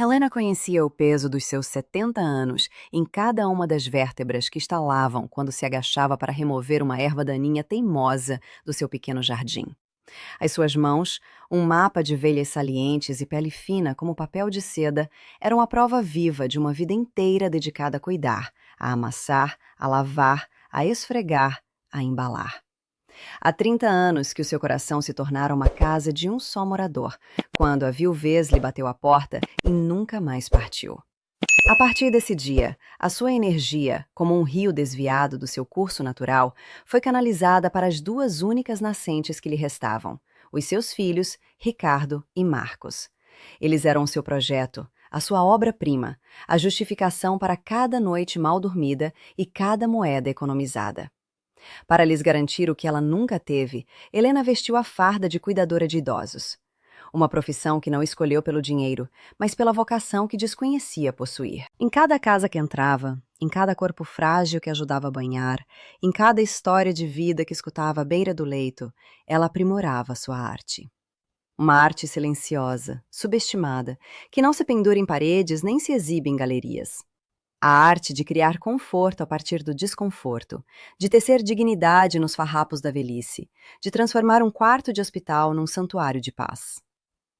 Helena conhecia o peso dos seus 70 anos em cada uma das vértebras que estalavam quando se agachava para remover uma erva daninha teimosa do seu pequeno jardim. As suas mãos, um mapa de veias salientes e pele fina como papel de seda, eram a prova viva de uma vida inteira dedicada a cuidar, a amassar, a lavar, a esfregar, a embalar. Há 30 anos que o seu coração se tornara uma casa de um só morador, quando a viuvez lhe bateu à porta e nunca mais partiu. A partir desse dia, a sua energia, como um rio desviado do seu curso natural, foi canalizada para as duas únicas nascentes que lhe restavam, os seus filhos, Ricardo e Marcos. Eles eram o seu projeto, a sua obra-prima, a justificação para cada noite mal dormida e cada moeda economizada. Para lhes garantir o que ela nunca teve, Helena vestiu a farda de cuidadora de idosos. Uma profissão que não escolheu pelo dinheiro, mas pela vocação que desconhecia possuir. Em cada casa que entrava, em cada corpo frágil que ajudava a banhar, em cada história de vida que escutava à beira do leito, ela aprimorava sua arte. Uma arte silenciosa, subestimada, que não se pendura em paredes nem se exibe em galerias. A arte de criar conforto a partir do desconforto, de tecer dignidade nos farrapos da velhice, de transformar um quarto de hospital num santuário de paz.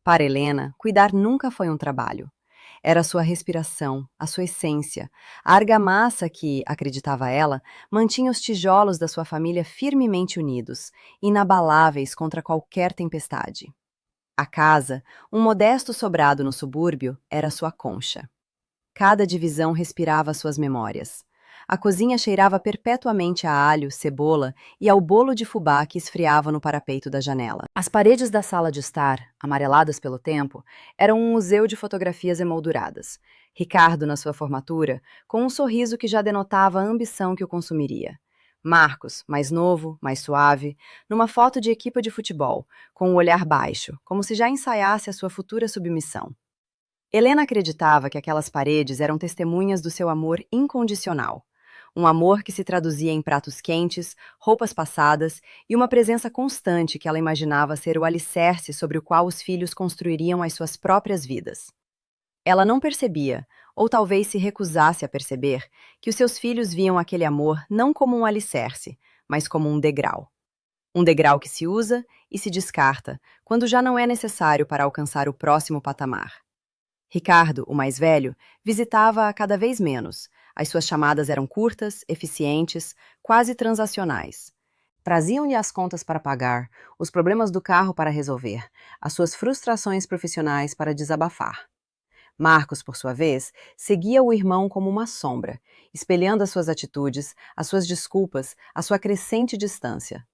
Para Helena, cuidar nunca foi um trabalho. Era a sua respiração, a sua essência, a argamassa que, acreditava ela, mantinha os tijolos da sua família firmemente unidos, inabaláveis contra qualquer tempestade. A casa, um modesto sobrado no subúrbio, era sua concha. Cada divisão respirava suas memórias. A cozinha cheirava perpetuamente a alho, cebola e ao bolo de fubá que esfriava no parapeito da janela. As paredes da sala de estar, amareladas pelo tempo, eram um museu de fotografias emolduradas. Ricardo, na sua formatura, com um sorriso que já denotava a ambição que o consumiria. Marcos, mais novo, mais suave, numa foto de equipa de futebol, com o olhar baixo, como se já ensaiasse a sua futura submissão. Helena acreditava que aquelas paredes eram testemunhas do seu amor incondicional. Um amor que se traduzia em pratos quentes, roupas passadas e uma presença constante que ela imaginava ser o alicerce sobre o qual os filhos construiriam as suas próprias vidas. Ela não percebia, ou talvez se recusasse a perceber, que os seus filhos viam aquele amor não como um alicerce, mas como um degrau. Um degrau que se usa e se descarta, quando já não é necessário para alcançar o próximo patamar. Ricardo, o mais velho, visitava-a cada vez menos. As suas chamadas eram curtas, eficientes, quase transacionais. Traziam-lhe as contas para pagar, os problemas do carro para resolver, as suas frustrações profissionais para desabafar. Marcos, por sua vez, seguia o irmão como uma sombra, espelhando as suas atitudes, as suas desculpas, a sua crescente distância.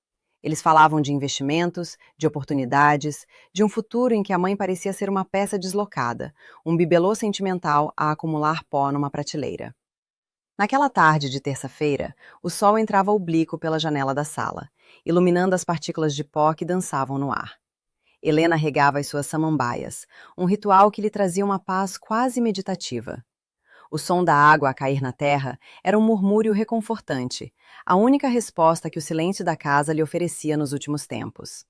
Eles falavam de investimentos, de oportunidades, de um futuro em que a mãe parecia ser uma peça deslocada, um bibelô sentimental a acumular pó numa prateleira. Naquela tarde de terça-feira, o sol entrava oblíquo pela janela da sala, iluminando as partículas de pó que dançavam no ar. Helena regava as suas samambaias, um ritual que lhe trazia uma paz quase meditativa. O som da água a cair na terra era um murmúrio reconfortante, a única resposta que o silêncio da casa lhe oferecia nos últimos tempos.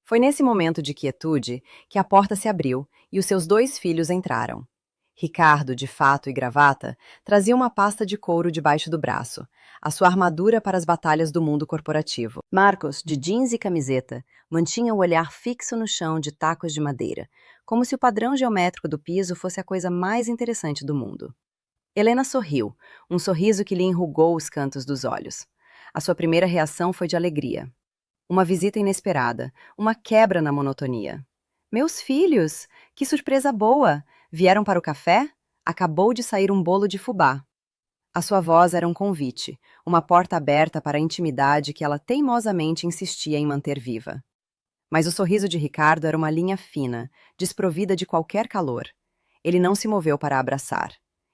Foi nesse momento de quietude que a porta se abriu e os seus dois filhos entraram. Ricardo, de fato e gravata, trazia uma pasta de couro debaixo do braço, a sua armadura para as batalhas do mundo corporativo. Marcos, de jeans e camiseta, mantinha o olhar fixo no chão de tacos de madeira, como se o padrão geométrico do piso fosse a coisa mais interessante do mundo. Helena sorriu, um sorriso que lhe enrugou os cantos dos olhos. A sua primeira reação foi de alegria. Uma visita inesperada, uma quebra na monotonia. Meus filhos! Que surpresa boa! Vieram para o café? Acabou de sair um bolo de fubá. A sua voz era um convite, uma porta aberta para a intimidade que ela teimosamente insistia em manter viva. Mas o sorriso de Ricardo era uma linha fina, desprovida de qualquer calor. Ele não se moveu para abraçar.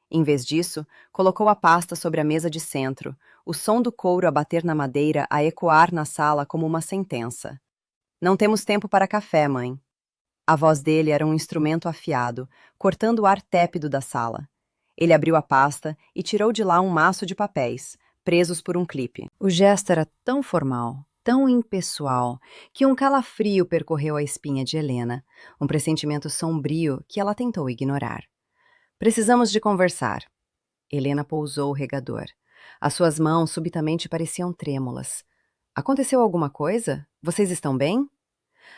Em vez disso, colocou a pasta sobre a mesa de centro, o som do couro a bater na madeira a ecoar na sala como uma sentença. Não temos tempo para café, mãe. A voz dele era um instrumento afiado, cortando o ar tépido da sala. Ele abriu a pasta e tirou de lá um maço de papéis, presos por um clipe. O gesto era tão formal, tão impessoal, que um calafrio percorreu a espinha de Helena, um pressentimento sombrio que ela tentou ignorar. Precisamos de conversar. Helena pousou o regador. As suas mãos subitamente pareciam trêmulas. Aconteceu alguma coisa? Vocês estão bem?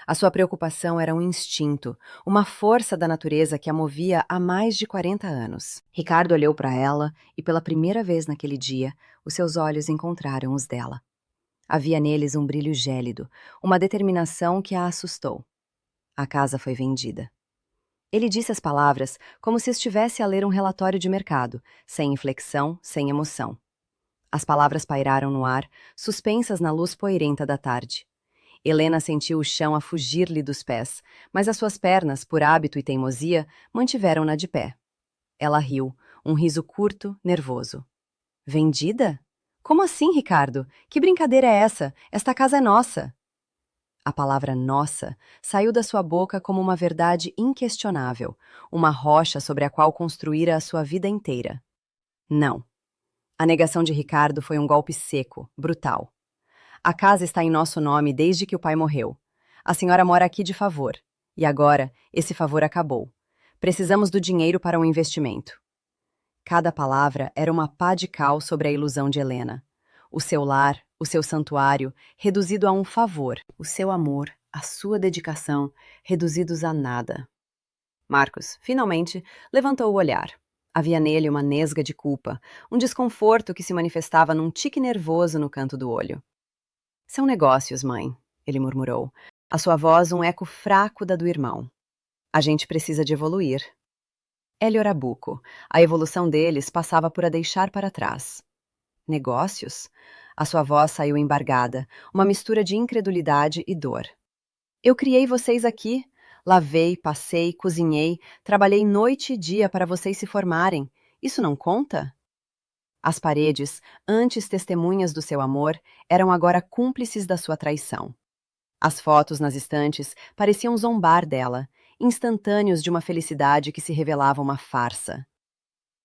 A sua preocupação era um instinto, uma força da natureza que a movia há mais de 40 anos. Ricardo olhou para ela e, pela primeira vez naquele dia, os seus olhos encontraram os dela. Havia neles um brilho gélido, uma determinação que a assustou. A casa foi vendida. Ele disse as palavras como se estivesse a ler um relatório de mercado, sem inflexão, sem emoção. As palavras pairaram no ar, suspensas na luz poeirenta da tarde. Helena sentiu o chão a fugir-lhe dos pés, mas as suas pernas, por hábito e teimosia, mantiveram-na de pé. Ela riu, um riso curto, nervoso. Vendida? Como assim, Ricardo? Que brincadeira é essa? Esta casa é nossa. A palavra nossa saiu da sua boca como uma verdade inquestionável, uma rocha sobre a qual construíra a sua vida inteira. Não. A negação de Ricardo foi um golpe seco, brutal. A casa está em nosso nome desde que o pai morreu. A senhora mora aqui de favor. E agora, esse favor acabou. Precisamos do dinheiro para um investimento. Cada palavra era uma pá de cal sobre a ilusão de Helena. O seu lar, o seu santuário, reduzido a um favor. O seu amor, a sua dedicação, reduzidos a nada. Marcos, finalmente, levantou o olhar. Havia nele uma nesga de culpa, um desconforto que se manifestava num tique nervoso no canto do olho. São negócios, mãe, ele murmurou. A sua voz um eco fraco da do irmão. A gente precisa de evoluir. Hélio era buco. A evolução deles passava por a deixar para trás. Negócios? A sua voz saiu embargada, uma mistura de incredulidade e dor. Eu criei vocês aqui. Lavei, passei, cozinhei, trabalhei noite e dia para vocês se formarem. Isso não conta? As paredes, antes testemunhas do seu amor, eram agora cúmplices da sua traição. As fotos nas estantes pareciam zombar dela, instantâneos de uma felicidade que se revelava uma farsa.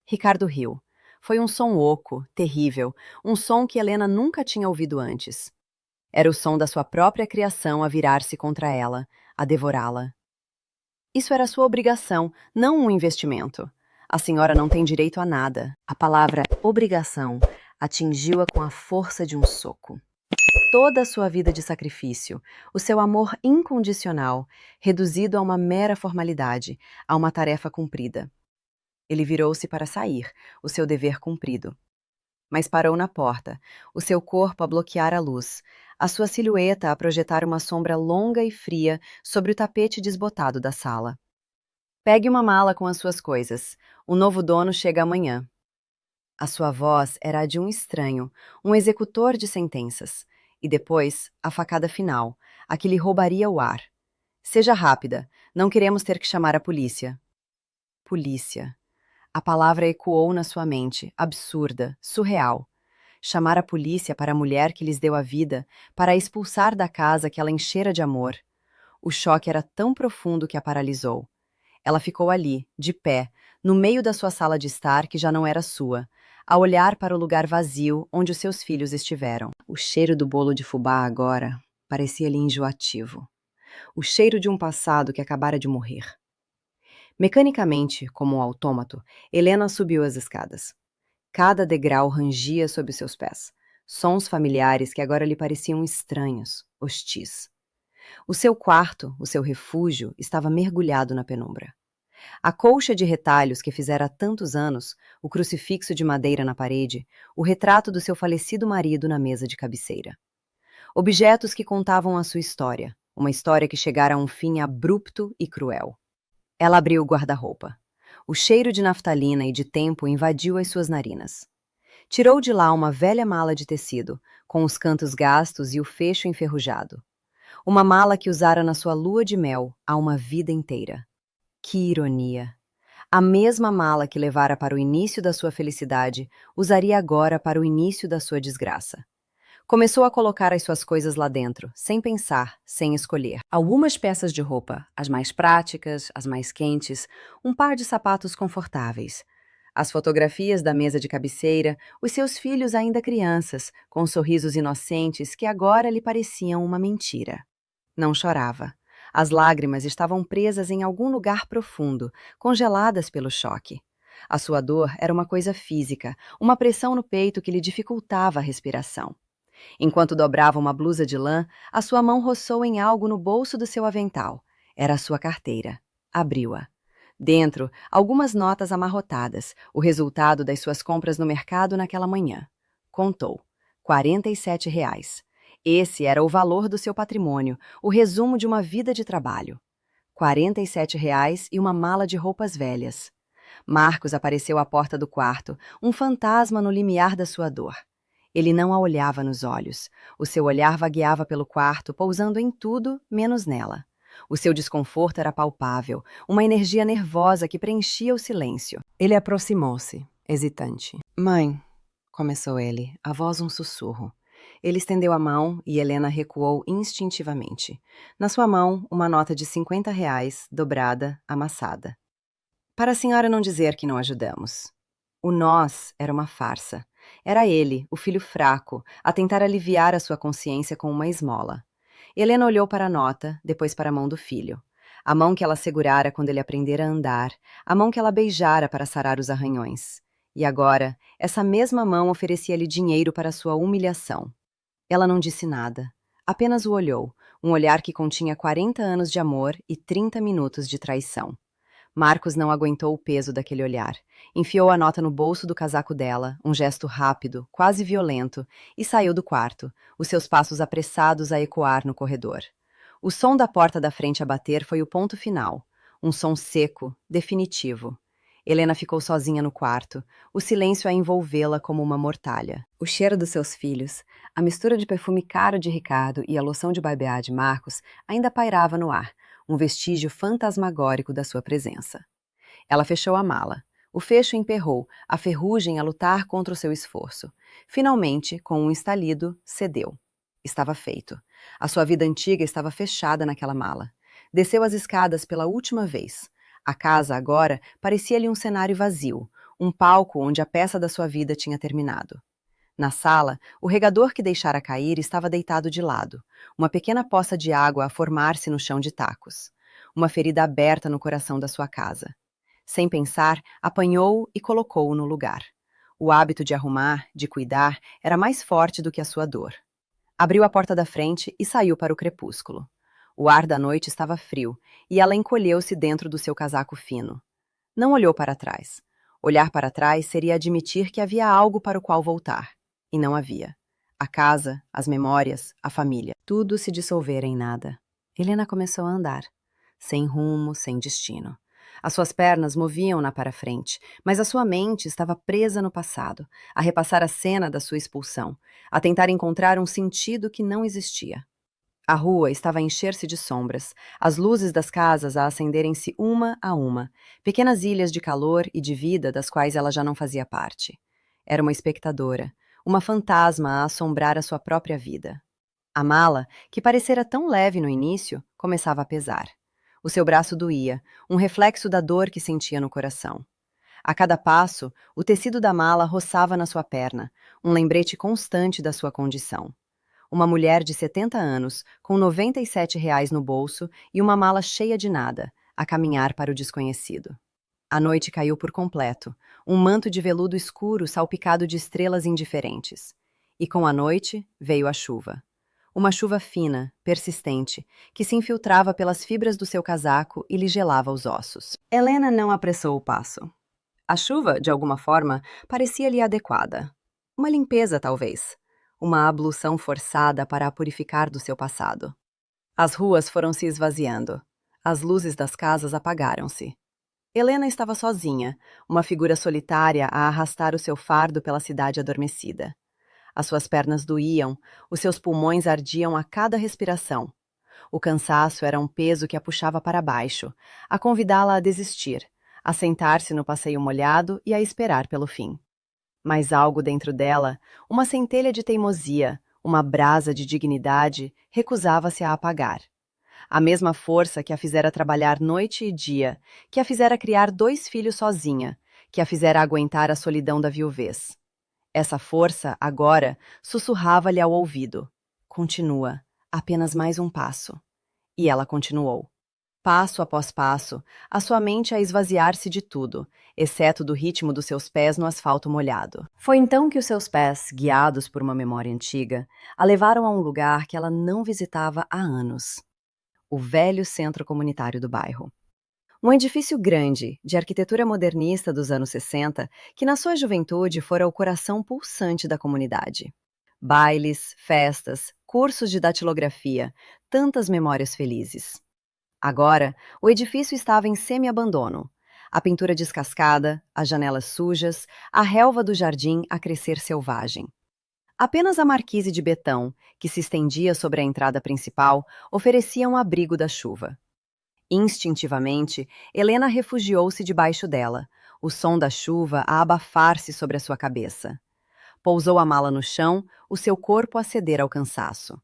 Ricardo riu. Foi um som oco, terrível, um som que Helena nunca tinha ouvido antes. Era o som da sua própria criação a virar-se contra ela, a devorá-la. Isso era sua obrigação, não um investimento. A senhora não tem direito a nada. A palavra obrigação atingiu-a com a força de um soco. Toda a sua vida de sacrifício, o seu amor incondicional, reduzido a uma mera formalidade, a uma tarefa cumprida. Ele virou-se para sair, o seu dever cumprido. Mas parou na porta, o seu corpo a bloquear a luz, a sua silhueta a projetar uma sombra longa e fria sobre o tapete desbotado da sala. Pegue uma mala com as suas coisas. O novo dono chega amanhã. A sua voz era a de um estranho, um executor de sentenças. E depois, a facada final, a que lhe roubaria o ar. Seja rápida, não queremos ter que chamar a polícia. Polícia. A palavra ecoou na sua mente, absurda, surreal. Chamar a polícia para a mulher que lhes deu a vida, para a expulsar da casa que ela enchera de amor. O choque era tão profundo que a paralisou. Ela ficou ali, de pé, no meio da sua sala de estar que já não era sua, a olhar para o lugar vazio onde os seus filhos estiveram. O cheiro do bolo de fubá agora parecia-lhe enjoativo. O cheiro de um passado que acabara de morrer. Mecanicamente, como um autômato, Helena subiu as escadas. Cada degrau rangia sob os seus pés. Sons familiares que agora lhe pareciam estranhos, hostis. O seu quarto, o seu refúgio, estava mergulhado na penumbra. A colcha de retalhos que fizera há tantos anos, o crucifixo de madeira na parede, o retrato do seu falecido marido na mesa de cabeceira. Objetos que contavam a sua história, uma história que chegara a um fim abrupto e cruel. Ela abriu o guarda-roupa. O cheiro de naftalina e de tempo invadiu as suas narinas. Tirou de lá uma velha mala de tecido, com os cantos gastos e o fecho enferrujado. Uma mala que usara na sua lua de mel há uma vida inteira. Que ironia! A mesma mala que levara para o início da sua felicidade, usaria agora para o início da sua desgraça. Começou a colocar as suas coisas lá dentro, sem pensar, sem escolher. Algumas peças de roupa, as mais práticas, as mais quentes, um par de sapatos confortáveis. As fotografias da mesa de cabeceira, os seus filhos ainda crianças, com sorrisos inocentes que agora lhe pareciam uma mentira. Não chorava. As lágrimas estavam presas em algum lugar profundo, congeladas pelo choque. A sua dor era uma coisa física, uma pressão no peito que lhe dificultava a respiração. Enquanto dobrava uma blusa de lã, a sua mão roçou em algo no bolso do seu avental. Era a sua carteira. Abriu-a. Dentro, algumas notas amarrotadas, o resultado das suas compras no mercado naquela manhã. Contou. R$ 47. Esse era o valor do seu patrimônio, o resumo de uma vida de trabalho. R$ 47 e uma mala de roupas velhas. Marcos apareceu à porta do quarto, um fantasma no limiar da sua dor. Ele não a olhava nos olhos. O seu olhar vagueava pelo quarto, pousando em tudo, menos nela. O seu desconforto era palpável, uma energia nervosa que preenchia o silêncio. Ele aproximou-se, hesitante. Mãe, começou ele, a voz um sussurro. Ele estendeu a mão e Helena recuou instintivamente. Na sua mão, uma nota de R$ 50, dobrada, amassada. Para a senhora não dizer que não ajudamos. O nós era uma farsa. Era ele, o filho fraco, a tentar aliviar a sua consciência com uma esmola. Helena olhou para a nota, depois para a mão do filho. A mão que ela segurara quando ele aprendera a andar, a mão que ela beijara para sarar os arranhões. E agora, essa mesma mão oferecia-lhe dinheiro para sua humilhação. Ela não disse nada, apenas o olhou, um olhar que continha 40 anos de amor e 30 minutos de traição. Marcos não aguentou o peso daquele olhar. Enfiou a nota no bolso do casaco dela, um gesto rápido, quase violento, e saiu do quarto, os seus passos apressados a ecoar no corredor. O som da porta da frente a bater foi o ponto final, um som seco, definitivo. Helena ficou sozinha no quarto, o silêncio a envolvê-la como uma mortalha. O cheiro dos seus filhos, a mistura de perfume caro de Ricardo e a loção de barbear de Marcos ainda pairava no ar, um vestígio fantasmagórico da sua presença. Ela fechou a mala. O fecho emperrou, a ferrugem a lutar contra o seu esforço. Finalmente, com um estalido, cedeu. Estava feito. A sua vida antiga estava fechada naquela mala. Desceu as escadas pela última vez. A casa, agora, parecia-lhe um cenário vazio, um palco onde a peça da sua vida tinha terminado. Na sala, o regador que deixara cair estava deitado de lado, uma pequena poça de água a formar-se no chão de tacos. Uma ferida aberta no coração da sua casa. Sem pensar, apanhou-o e colocou-o no lugar. O hábito de arrumar, de cuidar, era mais forte do que a sua dor. Abriu a porta da frente e saiu para o crepúsculo. O ar da noite estava frio, e ela encolheu-se dentro do seu casaco fino. Não olhou para trás. Olhar para trás seria admitir que havia algo para o qual voltar. E não havia. A casa, as memórias, a família. Tudo se dissolvera em nada. Helena começou a andar. Sem rumo, sem destino. As suas pernas moviam-na para frente, mas a sua mente estava presa no passado, a repassar a cena da sua expulsão, a tentar encontrar um sentido que não existia. A rua estava a encher-se de sombras, as luzes das casas a acenderem-se uma a uma, pequenas ilhas de calor e de vida das quais ela já não fazia parte. Era uma espectadora, uma fantasma a assombrar a sua própria vida. A mala, que parecera tão leve no início, começava a pesar. O seu braço doía, um reflexo da dor que sentia no coração. A cada passo, o tecido da mala roçava na sua perna, um lembrete constante da sua condição. Uma mulher de 70 anos, com R$ 97 no bolso e uma mala cheia de nada, a caminhar para o desconhecido. A noite caiu por completo, um manto de veludo escuro salpicado de estrelas indiferentes. E com a noite veio a chuva. Uma chuva fina, persistente, que se infiltrava pelas fibras do seu casaco e lhe gelava os ossos. Helena não apressou o passo. A chuva, de alguma forma, parecia-lhe adequada. Uma limpeza, talvez. Uma ablução forçada para a purificar do seu passado. As ruas foram se esvaziando. As luzes das casas apagaram-se. Helena estava sozinha, uma figura solitária a arrastar o seu fardo pela cidade adormecida. As suas pernas doíam, os seus pulmões ardiam a cada respiração. O cansaço era um peso que a puxava para baixo, a convidá-la a desistir, a sentar-se no passeio molhado e a esperar pelo fim. Mas algo dentro dela, uma centelha de teimosia, uma brasa de dignidade, recusava-se a apagar. A mesma força que a fizera trabalhar noite e dia, que a fizera criar 2 filhos sozinha, que a fizera aguentar a solidão da viuvez. Essa força, agora, sussurrava-lhe ao ouvido. Continua, apenas mais um passo. E ela continuou. passo após passo, a sua mente a esvaziar-se de tudo, exceto do ritmo dos seus pés no asfalto molhado. Foi então que os seus pés, guiados por uma memória antiga, a levaram a um lugar que ela não visitava há anos: o velho centro comunitário do bairro. Um edifício grande, de arquitetura modernista dos anos 60, que na sua juventude fora o coração pulsante da comunidade. Bailes, festas, cursos de datilografia, tantas memórias felizes. Agora, o edifício estava em semi-abandono. A pintura descascada, as janelas sujas, a relva do jardim a crescer selvagem. Apenas a marquise de betão, que se estendia sobre a entrada principal, oferecia um abrigo da chuva. Instintivamente, Helena refugiou-se debaixo dela, o som da chuva a abafar-se sobre a sua cabeça. Pousou a mala no chão, o seu corpo a ceder ao cansaço.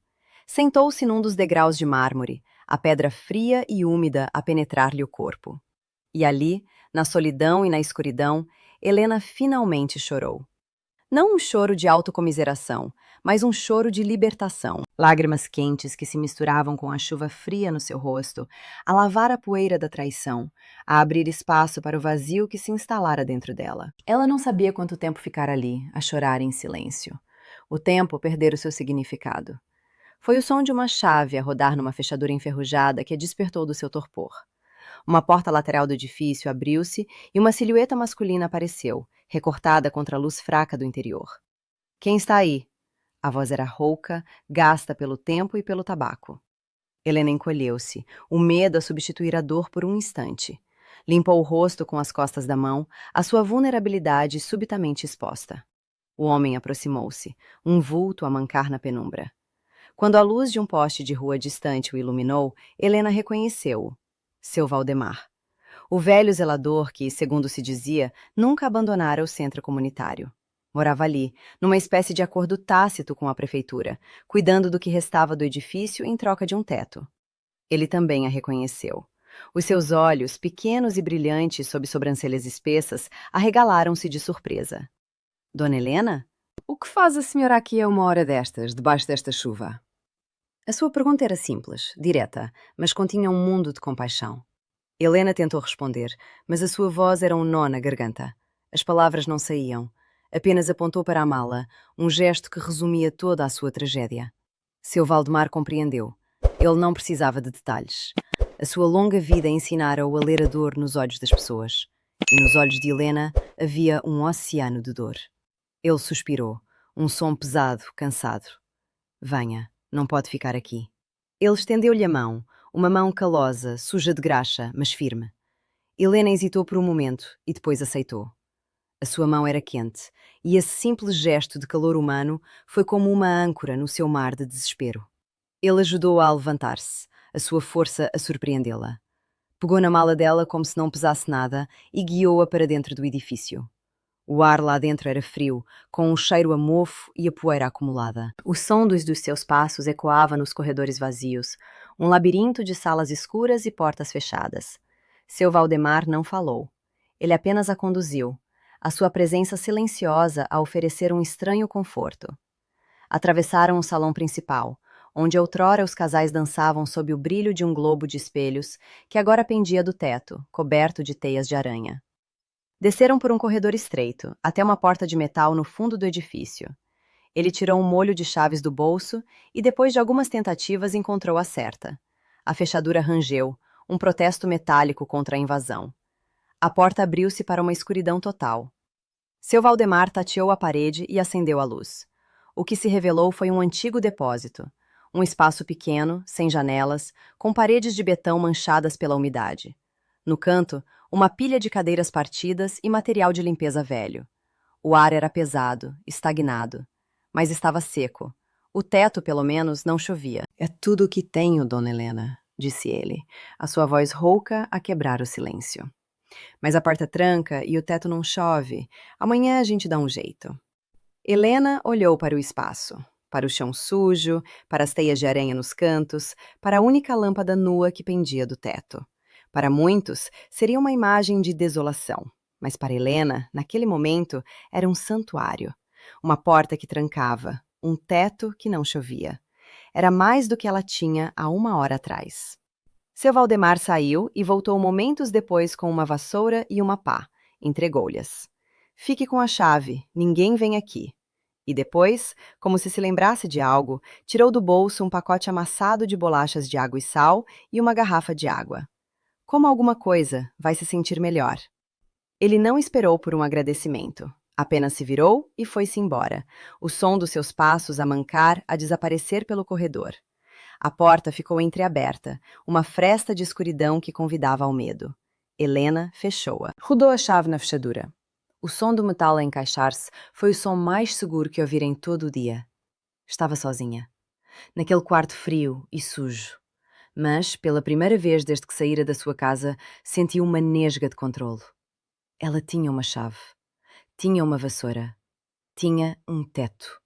Sentou-se num dos degraus de mármore, a pedra fria e úmida a penetrar-lhe o corpo. E ali, na solidão e na escuridão, Helena finalmente chorou. Não um choro de autocomiseração, mas um choro de libertação. Lágrimas quentes que se misturavam com a chuva fria no seu rosto, a lavar a poeira da traição, a abrir espaço para o vazio que se instalara dentro dela. Ela não sabia quanto tempo ficar ali, a chorar em silêncio. O tempo perdera o seu significado. Foi o som de uma chave a rodar numa fechadura enferrujada que a despertou do seu torpor. Uma porta lateral do edifício abriu-se e uma silhueta masculina apareceu, recortada contra a luz fraca do interior. "Quem está aí?" A voz era rouca, gasta pelo tempo e pelo tabaco. Helena encolheu-se, o medo a substituir a dor por um instante. Limpou o rosto com as costas da mão, a sua vulnerabilidade subitamente exposta. O homem aproximou-se, um vulto a mancar na penumbra. Quando a luz de um poste de rua distante o iluminou, Helena reconheceu-o. Seu Valdemar. O velho zelador que, segundo se dizia, nunca abandonara o centro comunitário. Morava ali, numa espécie de acordo tácito com a prefeitura, cuidando do que restava do edifício em troca de um teto. Ele também a reconheceu. Os seus olhos, pequenos e brilhantes sob sobrancelhas espessas, arregalaram-se de surpresa. "Dona Helena? O que faz a senhora aqui a uma hora destas, debaixo desta chuva?" A sua pergunta era simples, direta, mas continha um mundo de compaixão. Helena tentou responder, mas a sua voz era um nó na garganta. As palavras não saíam. Apenas apontou para a mala, um gesto que resumia toda a sua tragédia. Seu Valdemar compreendeu. Ele não precisava de detalhes. A sua longa vida ensinara-o a ler a dor nos olhos das pessoas. E nos olhos de Helena havia um oceano de dor. Ele suspirou, um som pesado, cansado. "Venha, não pode ficar aqui." Ele estendeu-lhe a mão, uma mão calosa, suja de graxa, mas firme. Helena hesitou por um momento e depois aceitou. A sua mão era quente, e esse simples gesto de calor humano foi como uma âncora no seu mar de desespero. Ele ajudou-a a levantar-se, a sua força a surpreendê-la. Pegou na mala dela como se não pesasse nada e guiou-a para dentro do edifício. O ar lá dentro era frio, com um cheiro a mofo e a poeira acumulada. O som dos seus passos ecoava nos corredores vazios, um labirinto de salas escuras e portas fechadas. Seu Valdemar não falou. Ele apenas a conduziu, a sua presença silenciosa a oferecer um estranho conforto. Atravessaram o salão principal, onde outrora os casais dançavam sob o brilho de um globo de espelhos que agora pendia do teto, coberto de teias de aranha. Desceram por um corredor estreito, até uma porta de metal no fundo do edifício. Ele tirou um molho de chaves do bolso e, depois de algumas tentativas, encontrou a certa. A fechadura rangeu, um protesto metálico contra a invasão. A porta abriu-se para uma escuridão total. Seu Valdemar tateou a parede e acendeu a luz. O que se revelou foi um antigo depósito. Um espaço pequeno, sem janelas, com paredes de betão manchadas pela umidade. No canto, uma pilha de cadeiras partidas e material de limpeza velho. O ar era pesado, estagnado, mas estava seco. O teto, pelo menos, não chovia. "É tudo o que tenho, Dona Helena", disse ele, a sua voz rouca a quebrar o silêncio. "Mas a porta tranca e o teto não chove. Amanhã a gente dá um jeito." Helena olhou para o espaço, para o chão sujo, para as teias de aranha nos cantos, para a única lâmpada nua que pendia do teto. Para muitos, seria uma imagem de desolação, mas para Helena, naquele momento, era um santuário. Uma porta que trancava, um teto que não chovia. Era mais do que ela tinha há uma hora atrás. Seu Valdemar saiu e voltou momentos depois com uma vassoura e uma pá. Entregou-lhes. Fique com a chave, ninguém vem aqui. E depois, como se lembrasse de algo, tirou do bolso um pacote amassado de bolachas de água e sal e uma garrafa de água. Coma alguma coisa, vai se sentir melhor. Ele não esperou por um agradecimento. Apenas se virou e foi-se embora, o som dos seus passos a mancar, a desaparecer pelo corredor. A porta ficou entreaberta, uma fresta de escuridão que convidava ao medo. Helena fechou-a. Rodou a chave na fechadura. O som do metal a encaixar-se foi o som mais seguro que ouvira em todo o dia. Estava sozinha. Naquele quarto frio e sujo. Mas, pela primeira vez desde que saíra da sua casa, sentiu uma nesga de controlo. Ela tinha uma chave. Tinha uma vassoura. Tinha um teto.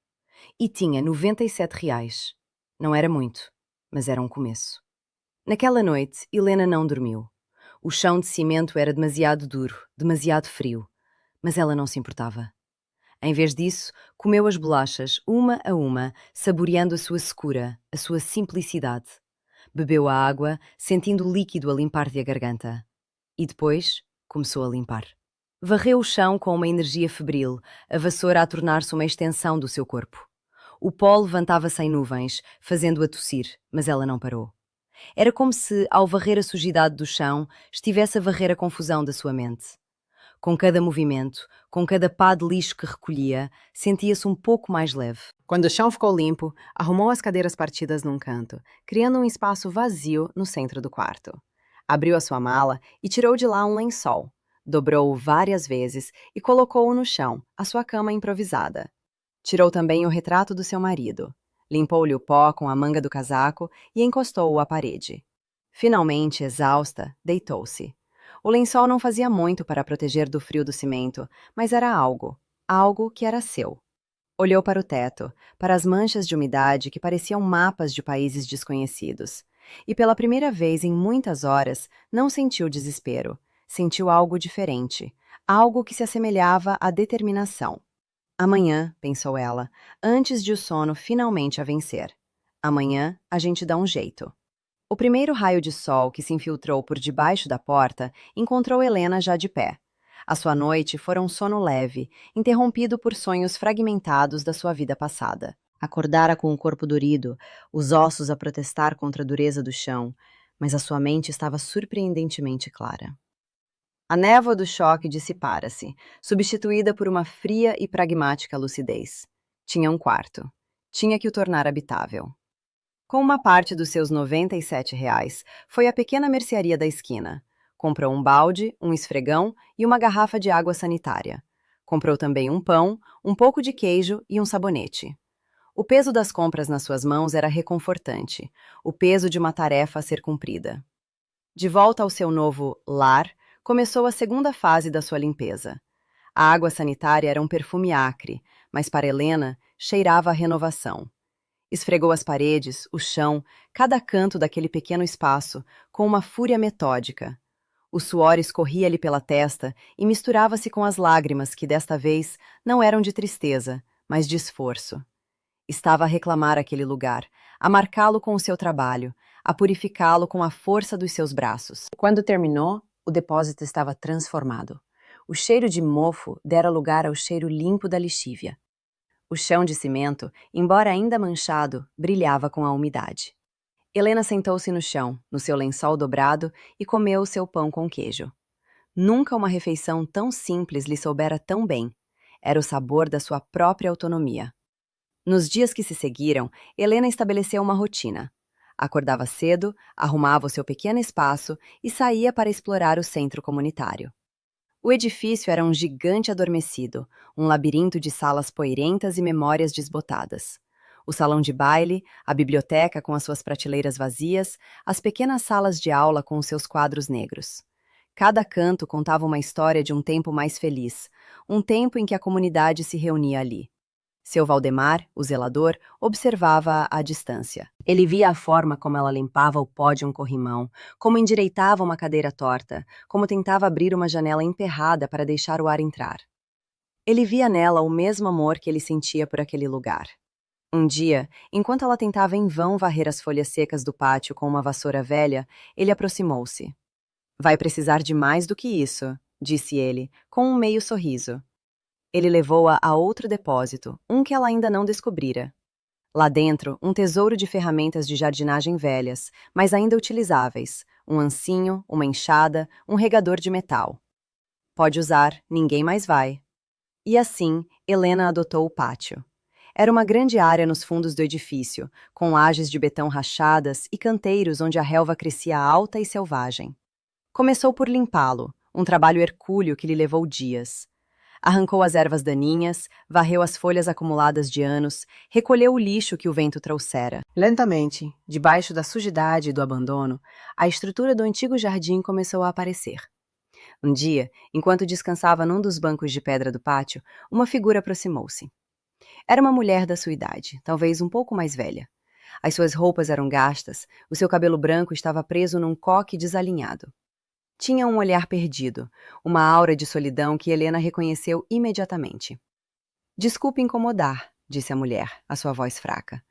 E tinha 97 reais. Não era muito, mas era um começo. Naquela noite, Helena não dormiu. O chão de cimento era demasiado duro, demasiado frio, mas ela não se importava. Em vez disso, comeu as bolachas, uma a uma, saboreando a sua secura, a sua simplicidade. Bebeu a água, sentindo o líquido a limpar-lhe a garganta. E depois, começou a limpar. Varreu o chão com uma energia febril, a vassoura a tornar-se uma extensão do seu corpo. O pó levantava-se em nuvens, fazendo-a tossir, mas ela não parou. Era como se, ao varrer a sujidade do chão, estivesse a varrer a confusão da sua mente. Com cada movimento, com cada pá de lixo que recolhia, sentia-se um pouco mais leve. Quando o chão ficou limpo, arrumou as cadeiras partidas num canto, criando um espaço vazio no centro do quarto. Abriu a sua mala e tirou de lá um lençol. Dobrou-o várias vezes e colocou-o no chão, a sua cama improvisada. Tirou também o retrato do seu marido. Limpou-lhe o pó com a manga do casaco e encostou-o à parede. Finalmente, exausta, deitou-se. O lençol não fazia muito para proteger do frio do cimento, mas era algo que era seu. Olhou para o teto, para as manchas de umidade que pareciam mapas de países desconhecidos. E pela primeira vez em muitas horas, não sentiu desespero. Sentiu algo diferente, algo que se assemelhava à determinação. Amanhã, pensou ela, antes de o sono finalmente a vencer. Amanhã a gente dá um jeito. O primeiro raio de sol que se infiltrou por debaixo da porta encontrou Helena já de pé. A sua noite fora um sono leve, interrompido por sonhos fragmentados da sua vida passada. Acordara com o corpo dorido, os ossos a protestar contra a dureza do chão, mas a sua mente estava surpreendentemente clara. A névoa do choque dissipara-se, substituída por uma fria e pragmática lucidez. Tinha um quarto. Tinha que o tornar habitável. Com uma parte dos seus 97 reais, foi à pequena mercearia da esquina. Comprou um balde, um esfregão e uma garrafa de água sanitária. Comprou também um pão, um pouco de queijo e um sabonete. O peso das compras nas suas mãos era reconfortante, o peso de uma tarefa a ser cumprida. De volta ao seu novo lar, começou a segunda fase da sua limpeza. A água sanitária era um perfume acre, mas para Helena cheirava a renovação. Esfregou as paredes, o chão, cada canto daquele pequeno espaço, com uma fúria metódica. O suor escorria-lhe pela testa e misturava-se com as lágrimas que, desta vez, não eram de tristeza, mas de esforço. Estava a reclamar aquele lugar, a marcá-lo com o seu trabalho, a purificá-lo com a força dos seus braços. Quando terminou, o depósito estava transformado. O cheiro de mofo dera lugar ao cheiro limpo da lixívia. O chão de cimento, embora ainda manchado, brilhava com a umidade. Helena sentou-se no chão, no seu lençol dobrado, e comeu o seu pão com queijo. Nunca uma refeição tão simples lhe soubera tão bem. Era o sabor da sua própria autonomia. Nos dias que se seguiram, Helena estabeleceu uma rotina. Acordava cedo, arrumava o seu pequeno espaço e saía para explorar o centro comunitário. O edifício era um gigante adormecido, um labirinto de salas poeirentas e memórias desbotadas. O salão de baile, a biblioteca com as suas prateleiras vazias, as pequenas salas de aula com os seus quadros negros. Cada canto contava uma história de um tempo mais feliz, um tempo em que a comunidade se reunia ali. Seu Valdemar, o zelador, observava-a à distância. Ele via a forma como ela limpava o pó de um corrimão, como endireitava uma cadeira torta, como tentava abrir uma janela emperrada para deixar o ar entrar. Ele via nela o mesmo amor que ele sentia por aquele lugar. Um dia, enquanto ela tentava em vão varrer as folhas secas do pátio com uma vassoura velha, ele aproximou-se. Vai precisar de mais do que isso, disse ele, com um meio sorriso. Ele levou-a a outro depósito, um que ela ainda não descobrira. Lá dentro, um tesouro de ferramentas de jardinagem velhas, mas ainda utilizáveis, um ancinho, uma enxada, um regador de metal. Pode usar, ninguém mais vai. E assim, Helena adotou o pátio. Era uma grande área nos fundos do edifício, com lajes de betão rachadas e canteiros onde a relva crescia alta e selvagem. Começou por limpá-lo, um trabalho hercúleo que lhe levou dias. Arrancou as ervas daninhas, varreu as folhas acumuladas de anos, recolheu o lixo que o vento trouxera. Lentamente, debaixo da sujidade e do abandono, a estrutura do antigo jardim começou a aparecer. Um dia, enquanto descansava num dos bancos de pedra do pátio, uma figura aproximou-se. Era uma mulher da sua idade, talvez um pouco mais velha. As suas roupas eram gastas, o seu cabelo branco estava preso num coque desalinhado. Tinha um olhar perdido, uma aura de solidão que Helena reconheceu imediatamente. Desculpe incomodar, disse a mulher, a sua voz fraca.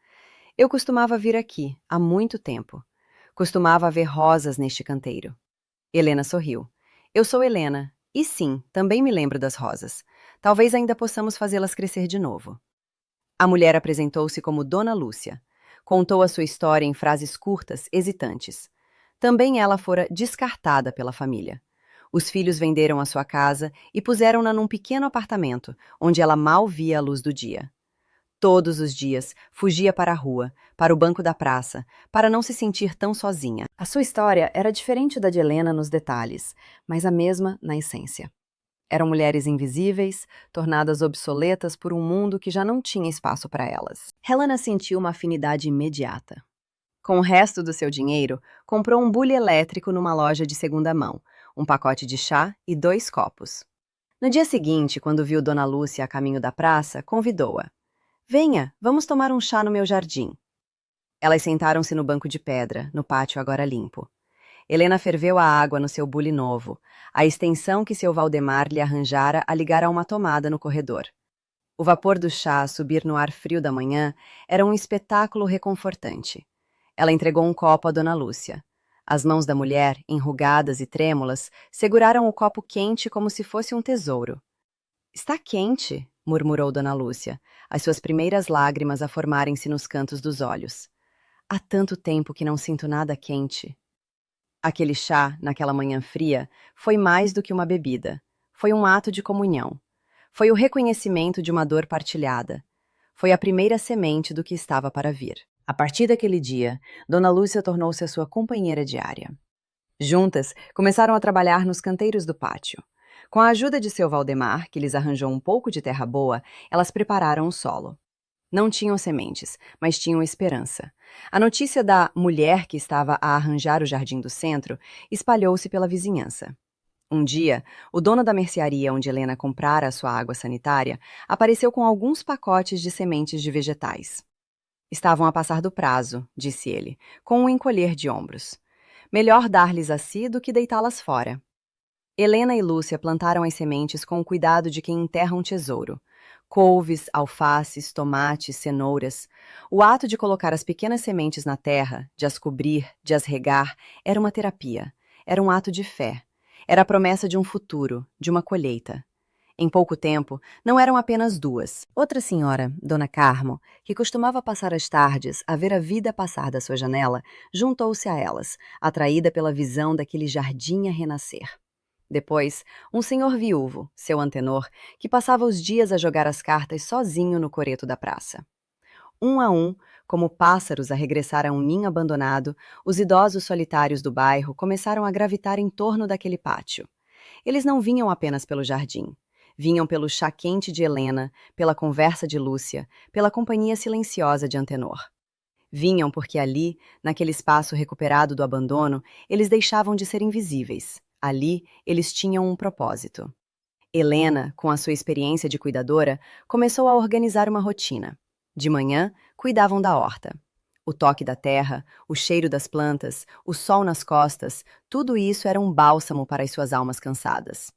Eu costumava vir aqui, há muito tempo. Costumava haver rosas neste canteiro. Helena sorriu. Eu sou Helena, e sim, também me lembro das rosas. Talvez ainda possamos fazê-las crescer de novo. A mulher apresentou-se como Dona Lúcia. Contou a sua história em frases curtas, hesitantes. Também ela fora descartada pela família. Os filhos venderam a sua casa e puseram-na num pequeno apartamento, onde ela mal via a luz do dia. Todos os dias, fugia para a rua, para o banco da praça, para não se sentir tão sozinha. A sua história era diferente da de Helena nos detalhes, mas a mesma na essência. Eram mulheres invisíveis, tornadas obsoletas por um mundo que já não tinha espaço para elas. Helena sentiu uma afinidade imediata. Com o resto do seu dinheiro, comprou um bule elétrico numa loja de segunda mão, um pacote de chá e 2 copos. No dia seguinte, quando viu Dona Lúcia a caminho da praça, convidou-a. Venha, vamos tomar um chá no meu jardim. Elas sentaram-se no banco de pedra, no pátio agora limpo. Helena ferveu a água no seu bule novo, a extensão que seu Valdemar lhe arranjara a ligar a uma tomada no corredor. O vapor do chá a subir no ar frio da manhã era um espetáculo reconfortante. Ela entregou um copo a Dona Lúcia. As mãos da mulher, enrugadas e trêmulas, seguraram o copo quente como se fosse um tesouro. Está quente, murmurou Dona Lúcia, as suas primeiras lágrimas a formarem-se nos cantos dos olhos. Há tanto tempo que não sinto nada quente. Aquele chá, naquela manhã fria, foi mais do que uma bebida. Foi um ato de comunhão. Foi o reconhecimento de uma dor partilhada. Foi a primeira semente do que estava para vir. A partir daquele dia, Dona Lúcia tornou-se a sua companheira diária. Juntas, começaram a trabalhar nos canteiros do pátio. Com a ajuda de seu Valdemar, que lhes arranjou um pouco de terra boa, elas prepararam o solo. Não tinham sementes, mas tinham esperança. A notícia da mulher que estava a arranjar o jardim do centro espalhou-se pela vizinhança. Um dia, o dono da mercearia onde Helena comprara a sua água sanitária apareceu com alguns pacotes de sementes de vegetais. Estavam a passar do prazo, disse ele, com um encolher de ombros. Melhor dar-lhes a si do que deitá-las fora. Helena e Lúcia plantaram as sementes com o cuidado de quem enterra um tesouro. Couves, alfaces, tomates, cenouras. O ato de colocar as pequenas sementes na terra, de as cobrir, de as regar, era uma terapia. Era um ato de fé. Era a promessa de um futuro, de uma colheita. Em pouco tempo, não eram apenas 2. Outra senhora, Dona Carmo, que costumava passar as tardes a ver a vida passar da sua janela, juntou-se a elas, atraída pela visão daquele jardim a renascer. Depois, um senhor viúvo, seu antenor, que passava os dias a jogar as cartas sozinho no coreto da praça. Um a um, como pássaros a regressar a um ninho abandonado, os idosos solitários do bairro começaram a gravitar em torno daquele pátio. Eles não vinham apenas pelo jardim. Vinham pelo chá quente de Helena, pela conversa de Lúcia, pela companhia silenciosa de Antenor. Vinham porque ali, naquele espaço recuperado do abandono, eles deixavam de ser invisíveis. Ali, eles tinham um propósito. Helena, com a sua experiência de cuidadora, começou a organizar uma rotina. De manhã, cuidavam da horta. O toque da terra, o cheiro das plantas, o sol nas costas, tudo isso era um bálsamo para as suas almas cansadas.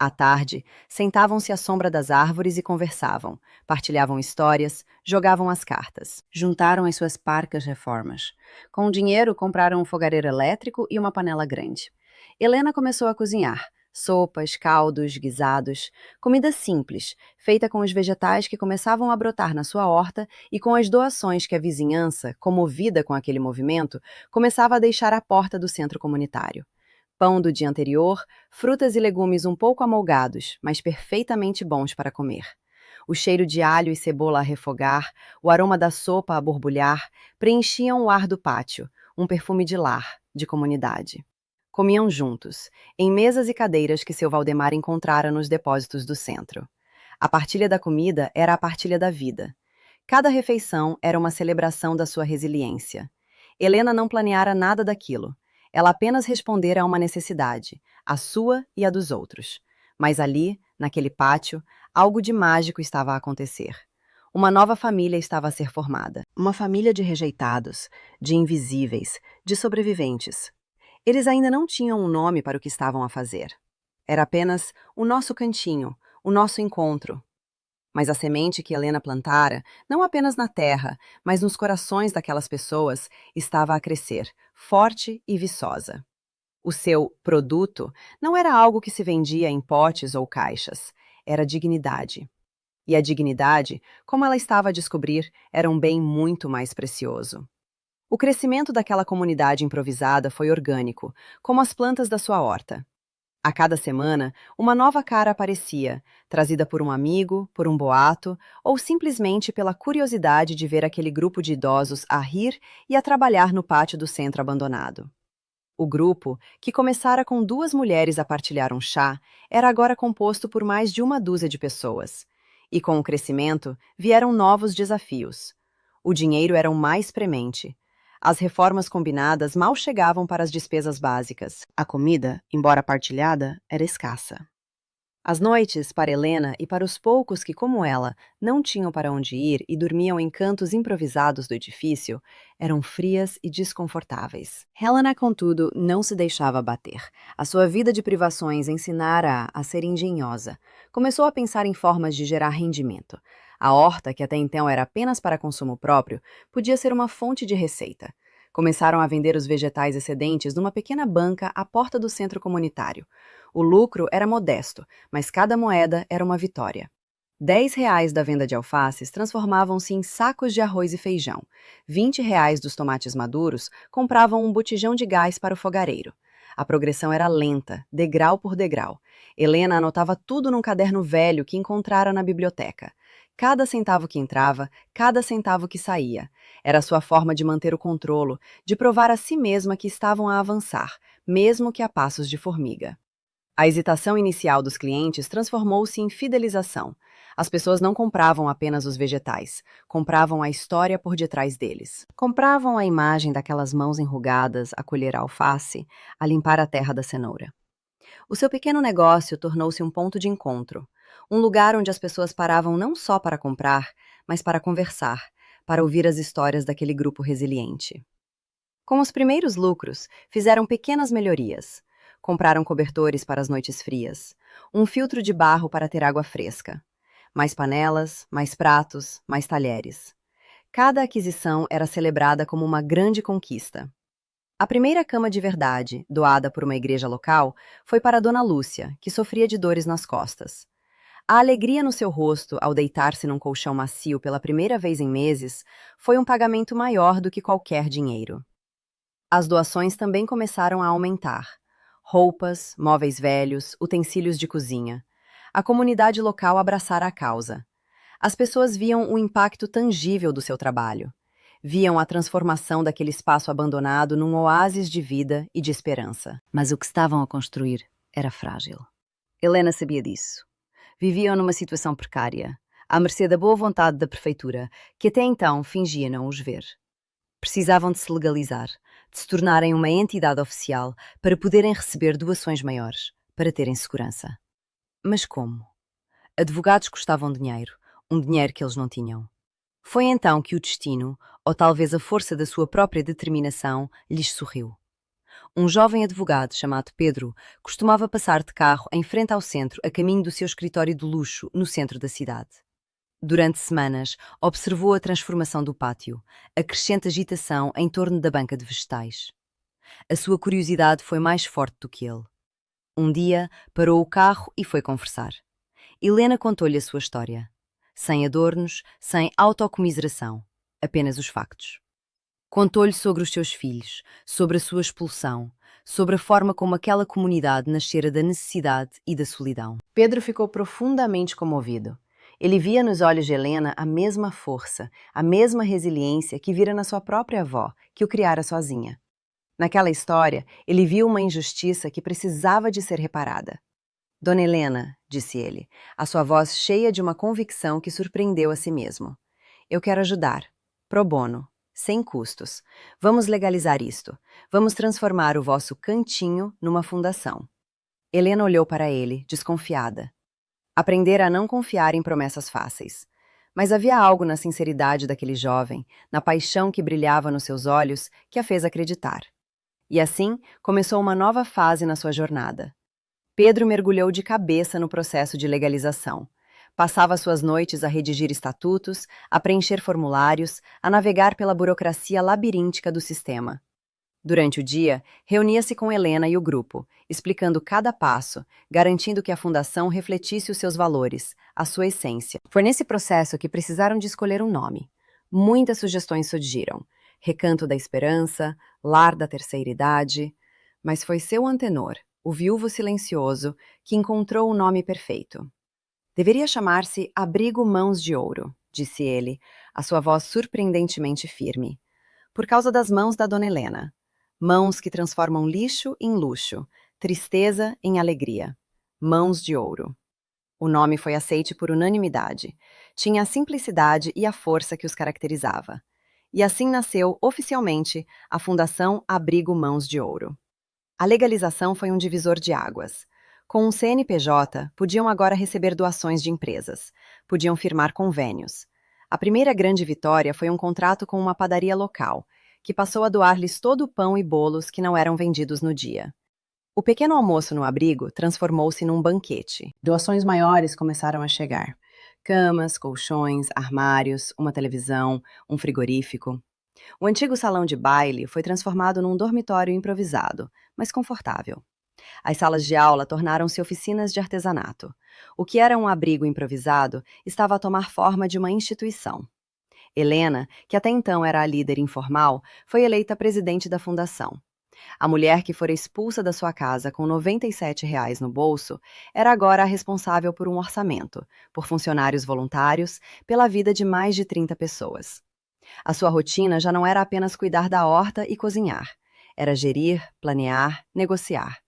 À tarde, sentavam-se à sombra das árvores e conversavam, partilhavam histórias, jogavam as cartas. Juntaram as suas parcas reformas. Com o dinheiro, compraram um fogareiro elétrico e uma panela grande. Helena começou a cozinhar. Sopas, caldos, guisados, comida simples, feita com os vegetais que começavam a brotar na sua horta e com as doações que a vizinhança, comovida com aquele movimento, começava a deixar à porta do centro comunitário. Pão do dia anterior, frutas e legumes um pouco amolgados, mas perfeitamente bons para comer. O cheiro de alho e cebola a refogar, o aroma da sopa a borbulhar, preenchiam o ar do pátio, um perfume de lar, de comunidade. Comiam juntos, em mesas e cadeiras que seu Valdemar encontrara nos depósitos do centro. A partilha da comida era a partilha da vida. Cada refeição era uma celebração da sua resiliência. Helena não planeara nada daquilo. Ela apenas respondera a uma necessidade, a sua e a dos outros. Mas ali, naquele pátio, algo de mágico estava a acontecer. Uma nova família estava a ser formada. Uma família de rejeitados, de invisíveis, de sobreviventes. Eles ainda não tinham um nome para o que estavam a fazer. Era apenas o nosso cantinho, o nosso encontro. Mas a semente que Helena plantara, não apenas na terra, mas nos corações daquelas pessoas, estava a crescer, forte e viçosa. O seu produto não era algo que se vendia em potes ou caixas, era dignidade. E a dignidade, como ela estava a descobrir, era um bem muito mais precioso. O crescimento daquela comunidade improvisada foi orgânico, como as plantas da sua horta. A cada semana, uma nova cara aparecia, trazida por um amigo, por um boato, ou simplesmente pela curiosidade de ver aquele grupo de idosos a rir e a trabalhar no pátio do centro abandonado. O grupo, que começara com 2 mulheres a partilhar um chá, era agora composto por mais de uma dúzia de pessoas. E com o crescimento, vieram novos desafios. O dinheiro era o mais premente. As reformas combinadas mal chegavam para as despesas básicas. A comida, embora partilhada, era escassa. As noites, para Helena e para os poucos que, como ela, não tinham para onde ir e dormiam em cantos improvisados do edifício, eram frias e desconfortáveis. Helena, contudo, não se deixava abater. A sua vida de privações ensinara-a a ser engenhosa. Começou a pensar em formas de gerar rendimento. A horta, que até então era apenas para consumo próprio, podia ser uma fonte de receita. Começaram a vender os vegetais excedentes numa pequena banca à porta do centro comunitário. O lucro era modesto, mas cada moeda era uma vitória. R$ 10 da venda de alfaces transformavam-se em sacos de arroz e feijão. R$ 20 dos tomates maduros compravam um botijão de gás para o fogareiro. A progressão era lenta, degrau por degrau. Helena anotava tudo num caderno velho que encontrara na biblioteca. Cada centavo que entrava, cada centavo que saía. Era sua forma de manter o controlo, de provar a si mesma que estavam a avançar, mesmo que a passos de formiga. A hesitação inicial dos clientes transformou-se em fidelização. As pessoas não compravam apenas os vegetais, compravam a história por detrás deles. Compravam a imagem daquelas mãos enrugadas a colher a alface, a limpar a terra da cenoura. O seu pequeno negócio tornou-se um ponto de encontro, um lugar onde as pessoas paravam não só para comprar, mas para conversar, para ouvir as histórias daquele grupo resiliente. Com os primeiros lucros, fizeram pequenas melhorias. Compraram cobertores para as noites frias, um filtro de barro para ter água fresca. Mais panelas, mais pratos, mais talheres. Cada aquisição era celebrada como uma grande conquista. A primeira cama de verdade, doada por uma igreja local, foi para Dona Lúcia, que sofria de dores nas costas. A alegria no seu rosto ao deitar-se num colchão macio pela primeira vez em meses foi um pagamento maior do que qualquer dinheiro. As doações também começaram a aumentar. Roupas, móveis velhos, utensílios de cozinha. A comunidade local abraçara a causa. As pessoas viam o impacto tangível do seu trabalho. Viam a transformação daquele espaço abandonado num oásis de vida e de esperança. Mas o que estavam a construir era frágil. Helena sabia disso. Viviam numa situação precária, à mercê da boa vontade da prefeitura, que até então fingia não os ver. Precisavam de se legalizar, de se tornarem uma entidade oficial para poderem receber doações maiores, para terem segurança. Mas como? Advogados custavam dinheiro, um dinheiro que eles não tinham. Foi então que o destino, ou talvez a força da sua própria determinação, lhes sorriu. Um jovem advogado chamado Pedro costumava passar de carro em frente ao centro a caminho do seu escritório de luxo no centro da cidade. Durante semanas, observou a transformação do pátio, a crescente agitação em torno da banca de vegetais. A sua curiosidade foi mais forte do que ele. Um dia, parou o carro e foi conversar. Helena contou-lhe a sua história. Sem adornos, sem autocomiseração, apenas os factos. Contou-lhe sobre os seus filhos, sobre a sua expulsão, sobre a forma como aquela comunidade nascera da necessidade e da solidão. Pedro ficou profundamente comovido. Ele via nos olhos de Helena a mesma força, a mesma resiliência que vira na sua própria avó, que o criara sozinha. Naquela história, ele viu uma injustiça que precisava de ser reparada. Dona Helena, disse ele, a sua voz cheia de uma convicção que surpreendeu a si mesmo. Eu quero ajudar, pro bono, sem custos. Vamos legalizar isto. Vamos transformar o vosso cantinho numa fundação. Helena olhou para ele, desconfiada. Aprendera a não confiar em promessas fáceis. Mas havia algo na sinceridade daquele jovem, na paixão que brilhava nos seus olhos, que a fez acreditar. E assim, começou uma nova fase na sua jornada. Pedro mergulhou de cabeça no processo de legalização. Passava suas noites a redigir estatutos, a preencher formulários, a navegar pela burocracia labiríntica do sistema. Durante o dia, reunia-se com Helena e o grupo, explicando cada passo, garantindo que a fundação refletisse os seus valores, a sua essência. Foi nesse processo que precisaram de escolher um nome. Muitas sugestões surgiram. Recanto da Esperança, Lar da Terceira Idade. Mas foi seu antenor, o viúvo silencioso, que encontrou o nome perfeito. Deveria chamar-se Abrigo Mãos de Ouro, disse ele, a sua voz surpreendentemente firme. Por causa das mãos da Dona Helena. Mãos que transformam lixo em luxo, tristeza em alegria. Mãos de Ouro. O nome foi aceite por unanimidade. Tinha a simplicidade e a força que os caracterizava. E assim nasceu, oficialmente, a Fundação Abrigo Mãos de Ouro. A legalização foi um divisor de águas. Com um CNPJ, podiam agora receber doações de empresas. Podiam firmar convênios. A primeira grande vitória foi um contrato com uma padaria local, que passou a doar-lhes todo o pão e bolos que não eram vendidos no dia. O pequeno almoço no abrigo transformou-se num banquete. Doações maiores começaram a chegar. Camas, colchões, armários, uma televisão, um frigorífico. O antigo salão de baile foi transformado num dormitório improvisado, mas confortável. As salas de aula tornaram-se oficinas de artesanato. O que era um abrigo improvisado estava a tomar forma de uma instituição. Helena, que até então era a líder informal, foi eleita presidente da fundação. A mulher que fora expulsa da sua casa com R$ 97 no bolso era agora a responsável por um orçamento, por funcionários voluntários, pela vida de mais de 30 pessoas. A sua rotina já não era apenas cuidar da horta e cozinhar. Era gerir, planear, negociar.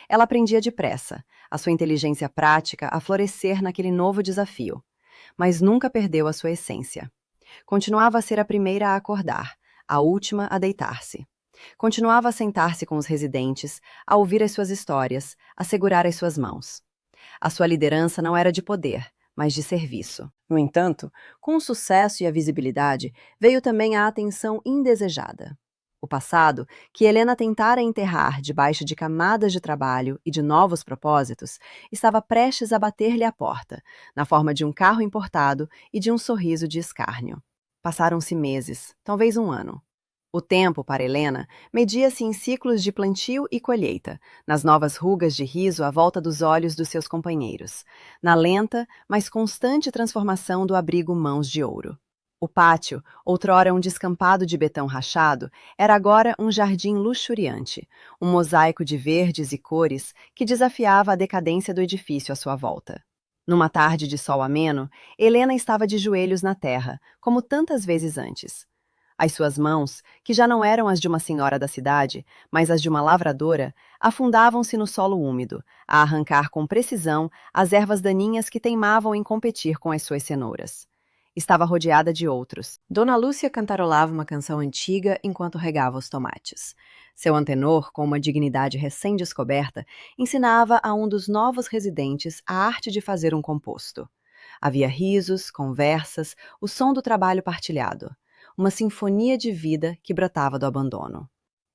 Ela aprendia depressa, a sua inteligência prática a florescer naquele novo desafio. Mas nunca perdeu a sua essência. Continuava a ser a primeira a acordar, a última a deitar-se. Continuava a sentar-se com os residentes, a ouvir as suas histórias, a segurar as suas mãos. A sua liderança não era de poder, mas de serviço. No entanto, com o sucesso e a visibilidade, veio também a atenção indesejada. O passado, que Helena tentara enterrar debaixo de camadas de trabalho e de novos propósitos, estava prestes a bater-lhe à porta, na forma de um carro importado e de um sorriso de escárnio. Passaram-se meses, talvez um ano. O tempo, para Helena, media-se em ciclos de plantio e colheita, nas novas rugas de riso à volta dos olhos dos seus companheiros, na lenta, mas constante transformação do abrigo Mãos de Ouro. O pátio, outrora um descampado de betão rachado, era agora um jardim luxuriante, um mosaico de verdes e cores que desafiava a decadência do edifício à sua volta. Numa tarde de sol ameno, Helena estava de joelhos na terra, como tantas vezes antes. As suas mãos, que já não eram as de uma senhora da cidade, mas as de uma lavradora, afundavam-se no solo úmido, a arrancar com precisão as ervas daninhas que teimavam em competir com as suas cenouras. Estava rodeada de outros. Dona Lúcia cantarolava uma canção antiga enquanto regava os tomates. Seu antenor, com uma dignidade recém-descoberta, ensinava a um dos novos residentes a arte de fazer um composto. Havia risos, conversas, o som do trabalho partilhado. Uma sinfonia de vida que brotava do abandono.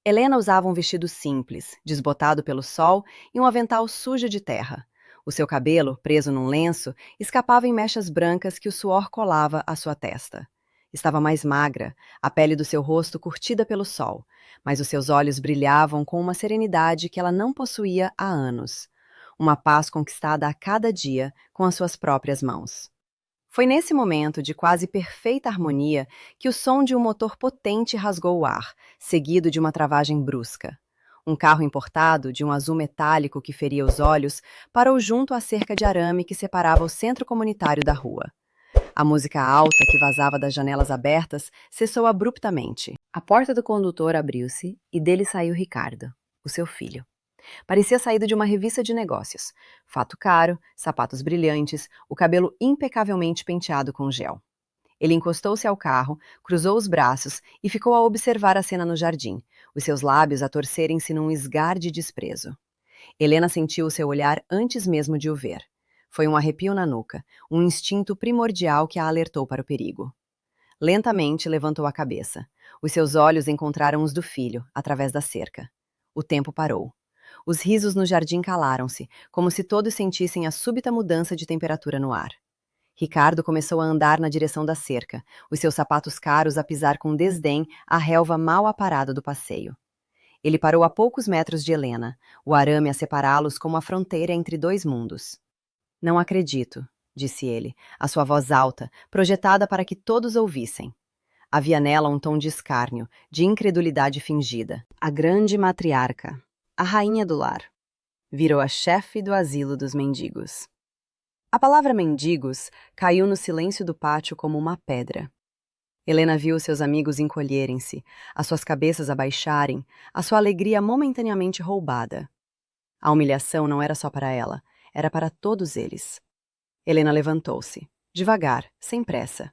Helena usava um vestido simples, desbotado pelo sol e um avental sujo de terra. O seu cabelo, preso num lenço, escapava em mechas brancas que o suor colava à sua testa. Estava mais magra, a pele do seu rosto curtida pelo sol, mas os seus olhos brilhavam com uma serenidade que ela não possuía há anos. Uma paz conquistada a cada dia com as suas próprias mãos. Foi nesse momento de quase perfeita harmonia que o som de um motor potente rasgou o ar, seguido de uma travagem brusca. Um carro importado, de um azul metálico que feria os olhos, parou junto à cerca de arame que separava o centro comunitário da rua. A música alta, que vazava das janelas abertas, cessou abruptamente. A porta do condutor abriu-se e dele saiu Ricardo, o seu filho. Parecia saído de uma revista de negócios. Fato caro, sapatos brilhantes, o cabelo impecavelmente penteado com gel. Ele encostou-se ao carro, cruzou os braços e ficou a observar a cena no jardim, os seus lábios a torcerem-se num esgar de desprezo. Helena sentiu o seu olhar antes mesmo de o ver. Foi um arrepio na nuca, um instinto primordial que a alertou para o perigo. Lentamente levantou a cabeça. Os seus olhos encontraram os do filho, através da cerca. O tempo parou. Os risos no jardim calaram-se, como se todos sentissem a súbita mudança de temperatura no ar. Ricardo começou a andar na direção da cerca, os seus sapatos caros a pisar com desdém a relva mal aparada do passeio. Ele parou a poucos metros de Helena, o arame a separá-los como a fronteira entre dois mundos. Não acredito, disse ele, a sua voz alta, projetada para que todos ouvissem. Havia nela um tom de escárnio, de incredulidade fingida. A grande matriarca, a rainha do lar, virou a chefe do asilo dos mendigos. A palavra mendigos caiu no silêncio do pátio como uma pedra. Helena viu seus amigos encolherem-se, as suas cabeças abaixarem, a sua alegria momentaneamente roubada. A humilhação não era só para ela, era para todos eles. Helena levantou-se, devagar, sem pressa.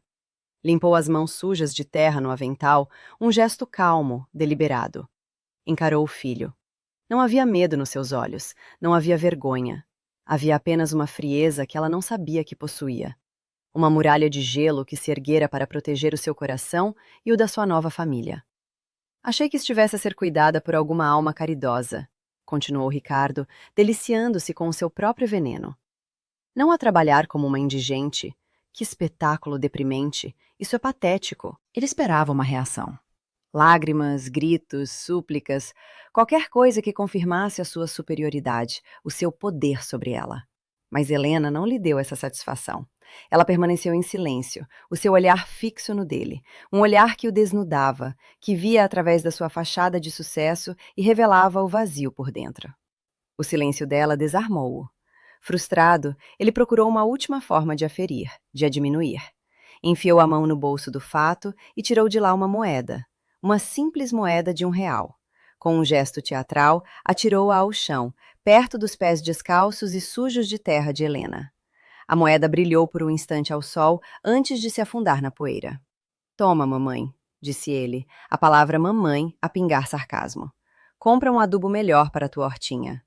Limpou as mãos sujas de terra no avental, um gesto calmo, deliberado. Encarou o filho. Não havia medo nos seus olhos, não havia vergonha. Havia apenas uma frieza que ela não sabia que possuía. Uma muralha de gelo que se erguera para proteger o seu coração e o da sua nova família. Achei que estivesse a ser cuidada por alguma alma caridosa, continuou Ricardo, deliciando-se com o seu próprio veneno. Não a trabalhar como uma indigente. Que espetáculo deprimente! Isso é patético. Ele esperava uma reação. Lágrimas, gritos, súplicas, qualquer coisa que confirmasse a sua superioridade, o seu poder sobre ela. Mas Helena não lhe deu essa satisfação. Ela permaneceu em silêncio, o seu olhar fixo no dele, um olhar que o desnudava, que via através da sua fachada de sucesso e revelava o vazio por dentro. O silêncio dela desarmou-o. Frustrado, ele procurou uma última forma de a ferir, de a diminuir. Enfiou a mão no bolso do fato e tirou de lá uma moeda. Uma simples moeda de R$1. Com um gesto teatral, atirou-a ao chão, perto dos pés descalços e sujos de terra de Helena. A moeda brilhou por um instante ao sol antes de se afundar na poeira. Toma, mamãe, disse ele, a palavra mamãe a pingar sarcasmo. Compra um adubo melhor para a tua hortinha.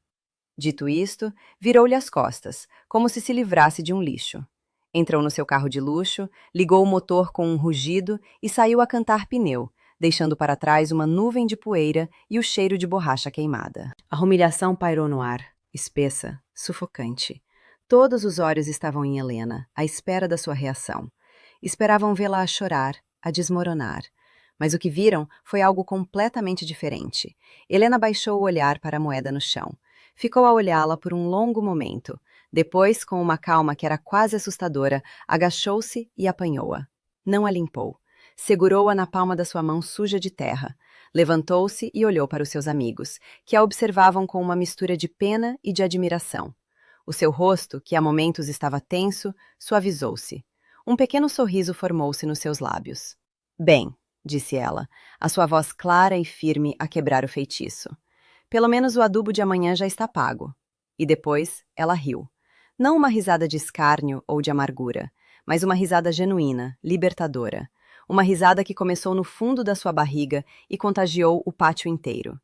Dito isto, virou-lhe as costas, como se livrasse de um lixo. Entrou no seu carro de luxo, ligou o motor com um rugido e saiu a cantar pneu, deixando para trás uma nuvem de poeira e o cheiro de borracha queimada. A humilhação pairou no ar, espessa, sufocante. Todos os olhos estavam em Helena, à espera da sua reação. Esperavam vê-la a chorar, a desmoronar. Mas o que viram foi algo completamente diferente. Helena baixou o olhar para a moeda no chão. Ficou a olhá-la por um longo momento. Depois, com uma calma que era quase assustadora, agachou-se e apanhou-a. Não a limpou. Segurou-a na palma da sua mão suja de terra. Levantou-se e olhou para os seus amigos, que a observavam com uma mistura de pena e de admiração. O seu rosto, que a momentos estava tenso, suavizou-se. Um pequeno sorriso formou-se nos seus lábios. Bem, disse ela, a sua voz clara e firme a quebrar o feitiço. Pelo menos o adubo de amanhã já está pago. E depois ela riu. Não uma risada de escárnio ou de amargura, mas uma risada genuína, libertadora. Uma risada que começou no fundo da sua barriga e contagiou o pátio inteiro.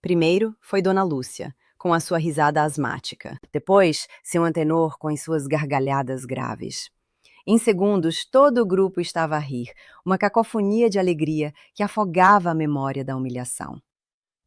Primeiro foi Dona Lúcia, com a sua risada asmática. Depois, seu antenor com as suas gargalhadas graves. Em segundos, todo o grupo estava a rir, uma cacofonia de alegria que afogava a memória da humilhação.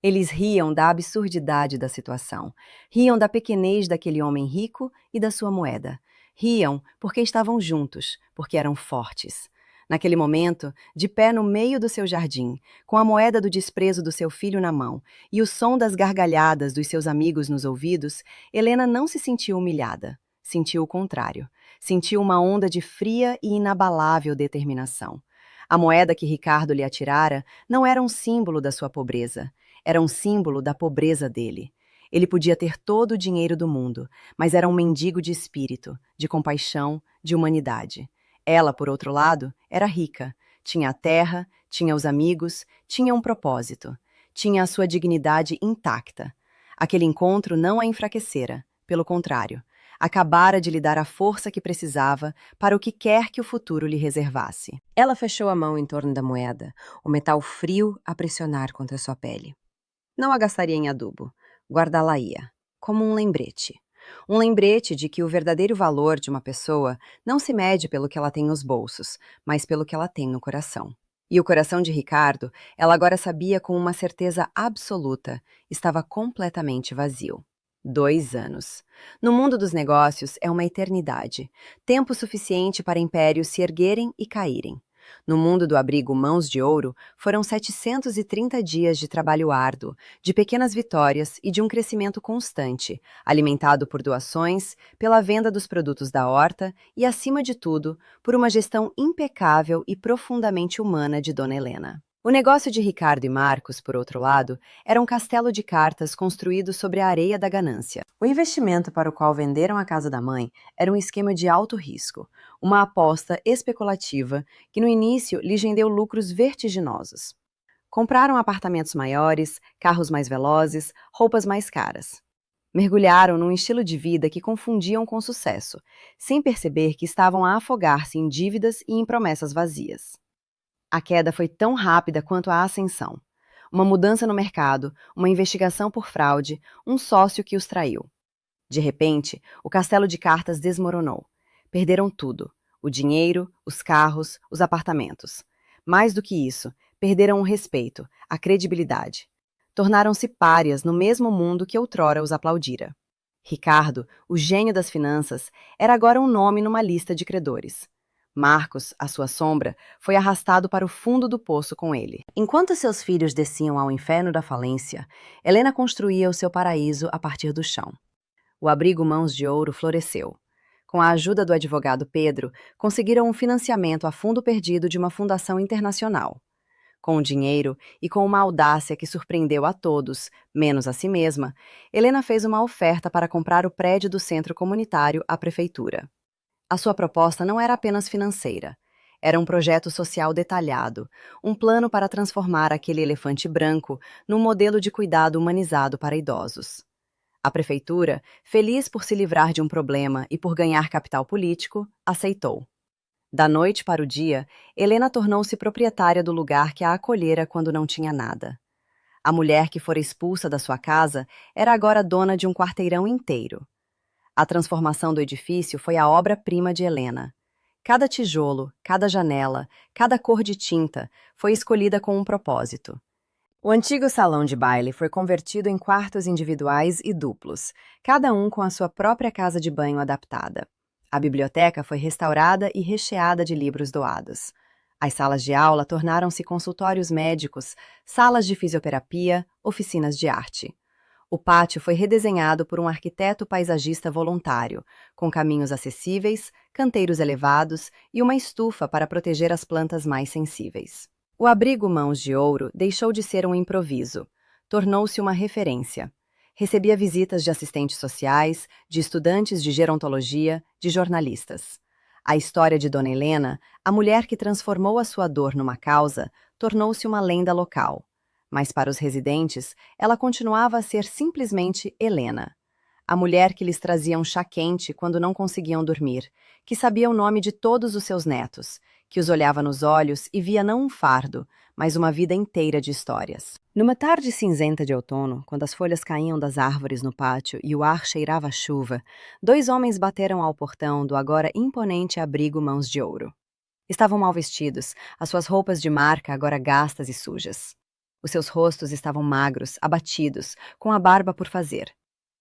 Eles riam da absurdidade da situação, riam da pequenez daquele homem rico e da sua moeda. Riam porque estavam juntos, porque eram fortes. Naquele momento, de pé no meio do seu jardim, com a moeda do desprezo do seu filho na mão e o som das gargalhadas dos seus amigos nos ouvidos, Helena não se sentiu humilhada. Sentiu o contrário. Sentiu uma onda de fria e inabalável determinação. A moeda que Ricardo lhe atirara não era um símbolo da sua pobreza. Era um símbolo da pobreza dele. Ele podia ter todo o dinheiro do mundo, mas era um mendigo de espírito, de compaixão, de humanidade. Ela, por outro lado, era rica. Tinha a terra, tinha os amigos, tinha um propósito. Tinha a sua dignidade intacta. Aquele encontro não a enfraquecera, pelo contrário, acabara de lhe dar a força que precisava para o que quer que o futuro lhe reservasse. Ela fechou a mão em torno da moeda, o metal frio a pressionar contra sua pele. Não a gastaria em adubo, guardá-la-ia, como um lembrete. Um lembrete de que o verdadeiro valor de uma pessoa não se mede pelo que ela tem nos bolsos, mas pelo que ela tem no coração. E o coração de Ricardo, ela agora sabia com uma certeza absoluta, estava completamente vazio. 2 anos. No mundo dos negócios é uma eternidade, tempo suficiente para impérios se erguerem e caírem. No mundo do abrigo Mãos de Ouro, foram 730 dias de trabalho árduo, de pequenas vitórias e de um crescimento constante, alimentado por doações, pela venda dos produtos da horta e, acima de tudo, por uma gestão impecável e profundamente humana de Dona Helena. O negócio de Ricardo e Marcos, por outro lado, era um castelo de cartas construído sobre a areia da ganância. O investimento para o qual venderam a casa da mãe era um esquema de alto risco, uma aposta especulativa que no início lhe rendeu lucros vertiginosos. Compraram apartamentos maiores, carros mais velozes, roupas mais caras. Mergulharam num estilo de vida que confundiam com sucesso, sem perceber que estavam a afogar-se em dívidas e em promessas vazias. A queda foi tão rápida quanto a ascensão. Uma mudança no mercado, uma investigação por fraude, um sócio que os traiu. De repente, o castelo de cartas desmoronou. Perderam tudo: o dinheiro, os carros, os apartamentos. Mais do que isso, perderam o respeito, a credibilidade. Tornaram-se párias no mesmo mundo que outrora os aplaudira. Ricardo, o gênio das finanças, era agora um nome numa lista de credores. Marcos, a sua sombra, foi arrastado para o fundo do poço com ele. Enquanto seus filhos desciam ao inferno da falência, Helena construía o seu paraíso a partir do chão. O abrigo Mãos de Ouro floresceu. Com a ajuda do advogado Pedro, conseguiram um financiamento a fundo perdido de uma fundação internacional. Com o dinheiro e com uma audácia que surpreendeu a todos, menos a si mesma, Helena fez uma oferta para comprar o prédio do centro comunitário à prefeitura. A sua proposta não era apenas financeira. Era um projeto social detalhado, um plano para transformar aquele elefante branco num modelo de cuidado humanizado para idosos. A prefeitura, feliz por se livrar de um problema e por ganhar capital político, aceitou. Da noite para o dia, Helena tornou-se proprietária do lugar que a acolhera quando não tinha nada. A mulher que fora expulsa da sua casa era agora dona de um quarteirão inteiro. A transformação do edifício foi a obra-prima de Helena. Cada tijolo, cada janela, cada cor de tinta foi escolhida com um propósito. O antigo salão de baile foi convertido em quartos individuais e duplos, cada um com a sua própria casa de banho adaptada. A biblioteca foi restaurada e recheada de livros doados. As salas de aula tornaram-se consultórios médicos, salas de fisioterapia, oficinas de arte. O pátio foi redesenhado por um arquiteto paisagista voluntário, com caminhos acessíveis, canteiros elevados e uma estufa para proteger as plantas mais sensíveis. O abrigo Mãos de Ouro deixou de ser um improviso, tornou-se uma referência. Recebia visitas de assistentes sociais, de estudantes de gerontologia, de jornalistas. A história de Dona Helena, a mulher que transformou a sua dor numa causa, tornou-se uma lenda local. Mas para os residentes, ela continuava a ser simplesmente Helena. A mulher que lhes trazia um chá quente quando não conseguiam dormir, que sabia o nome de todos os seus netos, que os olhava nos olhos e via não um fardo, mas uma vida inteira de histórias. Numa tarde cinzenta de outono, quando as folhas caíam das árvores no pátio e o ar cheirava a chuva, 2 homens bateram ao portão do agora imponente abrigo Mãos de Ouro. Estavam mal vestidos, as suas roupas de marca agora gastas e sujas. Os seus rostos estavam magros, abatidos, com a barba por fazer.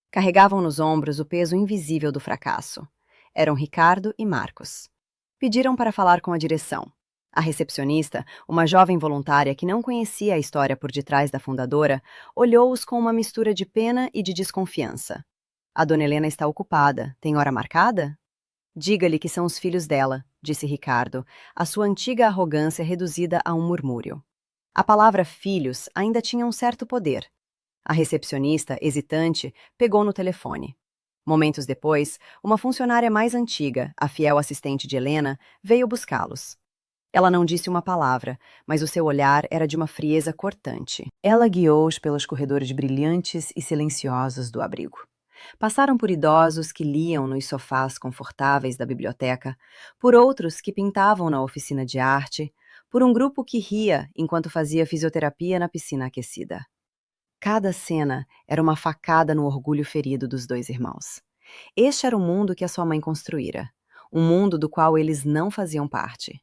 Carregavam nos ombros o peso invisível do fracasso. Eram Ricardo e Marcos. Pediram para falar com a direção. A recepcionista, uma jovem voluntária que não conhecia a história por detrás da fundadora, olhou-os com uma mistura de pena e de desconfiança. A dona Helena está ocupada. Tem hora marcada? Diga-lhe que são os filhos dela, disse Ricardo, a sua antiga arrogância reduzida a um murmúrio. A palavra filhos ainda tinha um certo poder. A recepcionista, hesitante, pegou no telefone. Momentos depois, uma funcionária mais antiga, a fiel assistente de Helena, veio buscá-los. Ela não disse uma palavra, mas o seu olhar era de uma frieza cortante. Ela guiou-os pelos corredores brilhantes e silenciosos do abrigo. Passaram por idosos que liam nos sofás confortáveis da biblioteca, por outros que pintavam na oficina de arte, por um grupo que ria enquanto fazia fisioterapia na piscina aquecida. Cada cena era uma facada no orgulho ferido dos dois irmãos. Este era o mundo que a sua mãe construíra, um mundo do qual eles não faziam parte.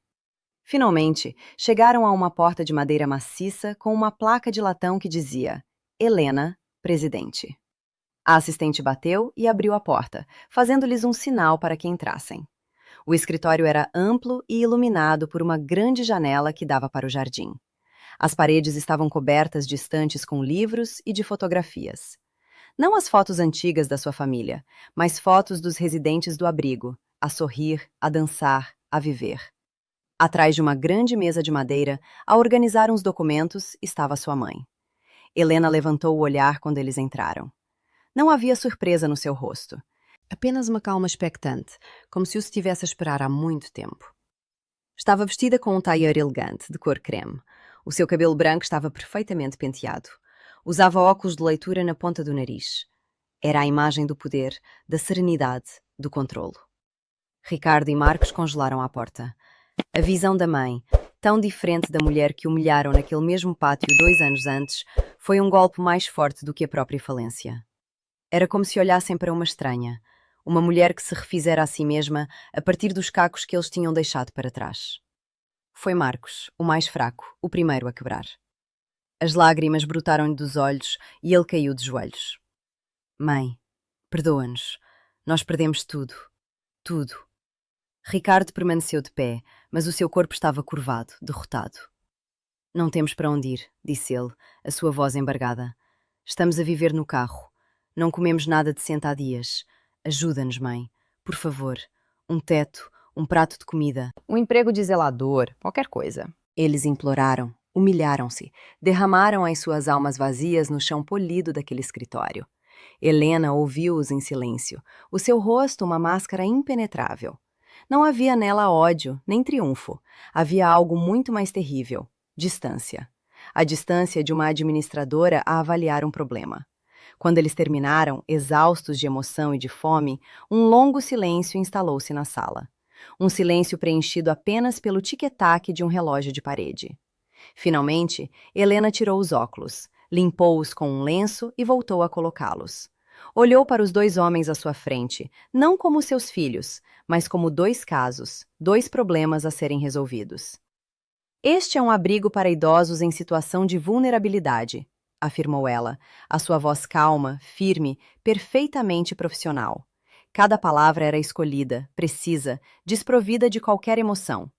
Finalmente, chegaram a uma porta de madeira maciça com uma placa de latão que dizia Helena, presidente. A assistente bateu e abriu a porta, fazendo-lhes um sinal para que entrassem. O escritório era amplo e iluminado por uma grande janela que dava para o jardim. As paredes estavam cobertas de estantes com livros e de fotografias. Não as fotos antigas da sua família, mas fotos dos residentes do abrigo, a sorrir, a dançar, a viver. Atrás de uma grande mesa de madeira, a organizar uns documentos, estava sua mãe. Helena levantou o olhar quando eles entraram. Não havia surpresa no seu rosto. Apenas uma calma expectante, como se os estivesse a esperar há muito tempo. Estava vestida com um tailleur elegante, de cor creme. O seu cabelo branco estava perfeitamente penteado. Usava óculos de leitura na ponta do nariz. Era a imagem do poder, da serenidade, do controlo. Ricardo e Marcos congelaram à porta. A visão da mãe, tão diferente da mulher que humilharam naquele mesmo pátio 2 anos antes, foi um golpe mais forte do que a própria falência. Era como se olhassem para uma estranha, uma mulher que se refizera a si mesma a partir dos cacos que eles tinham deixado para trás. Foi Marcos, o mais fraco, o primeiro a quebrar. As lágrimas brotaram-lhe dos olhos e ele caiu de joelhos. Mãe, perdoa-nos. Nós perdemos tudo. Tudo. Ricardo permaneceu de pé, mas o seu corpo estava curvado, derrotado. Não temos para onde ir, disse ele, a sua voz embargada. Estamos a viver no carro. Não comemos nada decente há dias. Ajuda-nos, mãe. Por favor. Um teto, um prato de comida. Um emprego de zelador, qualquer coisa. Eles imploraram, humilharam-se, derramaram as suas almas vazias no chão polido daquele escritório. Helena ouviu-os em silêncio, o seu rosto uma máscara impenetrável. Não havia nela ódio, nem triunfo. Havia algo muito mais terrível: distância. A distância de uma administradora a avaliar um problema. Quando eles terminaram, exaustos de emoção e de fome, um longo silêncio instalou-se na sala. Um silêncio preenchido apenas pelo tic-tac de um relógio de parede. Finalmente, Helena tirou os óculos, limpou-os com um lenço e voltou a colocá-los. Olhou para os 2 homens à sua frente, não como seus filhos, mas como 2 casos, 2 problemas a serem resolvidos. Este é um abrigo para idosos em situação de vulnerabilidade, afirmou ela, a sua voz calma, firme, perfeitamente profissional. Cada palavra era escolhida, precisa, desprovida de qualquer emoção.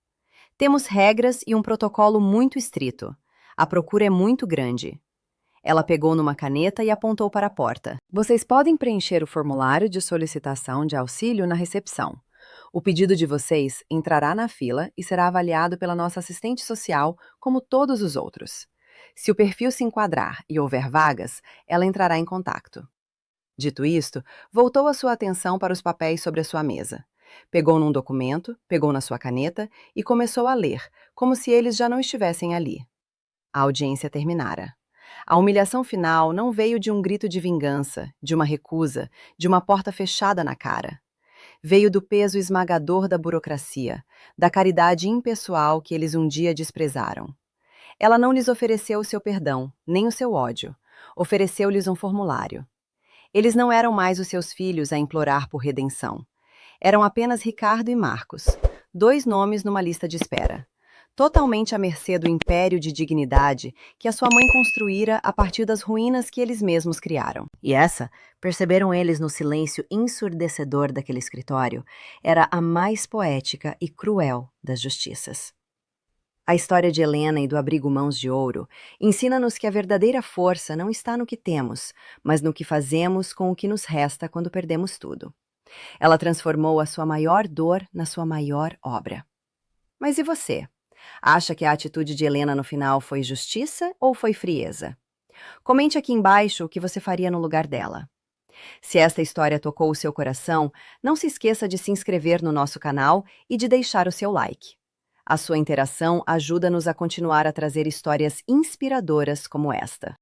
Temos regras e um protocolo muito estrito. A procura é muito grande. Ela pegou numa caneta e apontou para a porta. Vocês podem preencher o formulário de solicitação de auxílio na recepção. O pedido de vocês entrará na fila e será avaliado pela nossa assistente social, como todos os outros. Se o perfil se enquadrar e houver vagas, ela entrará em contato. Dito isto, voltou a sua atenção para os papéis sobre a sua mesa. Pegou num documento, pegou na sua caneta e começou a ler, como se eles já não estivessem ali. A audiência terminara. A humilhação final não veio de um grito de vingança, de uma recusa, de uma porta fechada na cara. Veio do peso esmagador da burocracia, da caridade impessoal que eles um dia desprezaram. Ela não lhes ofereceu o seu perdão, nem o seu ódio. Ofereceu-lhes um formulário. Eles não eram mais os seus filhos a implorar por redenção. Eram apenas Ricardo e Marcos, 2 nomes numa lista de espera. totalmente à mercê do império de dignidade que a sua mãe construíra a partir das ruínas que eles mesmos criaram. E essa, perceberam eles no silêncio ensurdecedor daquele escritório, era a mais poética e cruel das justiças. A história de Helena e do abrigo Mãos de Ouro ensina-nos que a verdadeira força não está no que temos, mas no que fazemos com o que nos resta quando perdemos tudo. Ela transformou a sua maior dor na sua maior obra. Mas e você? Acha que a atitude de Helena no final foi justiça ou foi frieza? Comente aqui embaixo o que você faria no lugar dela. Se esta história tocou o seu coração, não se esqueça de se inscrever no nosso canal e de deixar o seu like. A sua interação ajuda-nos a continuar a trazer histórias inspiradoras como esta.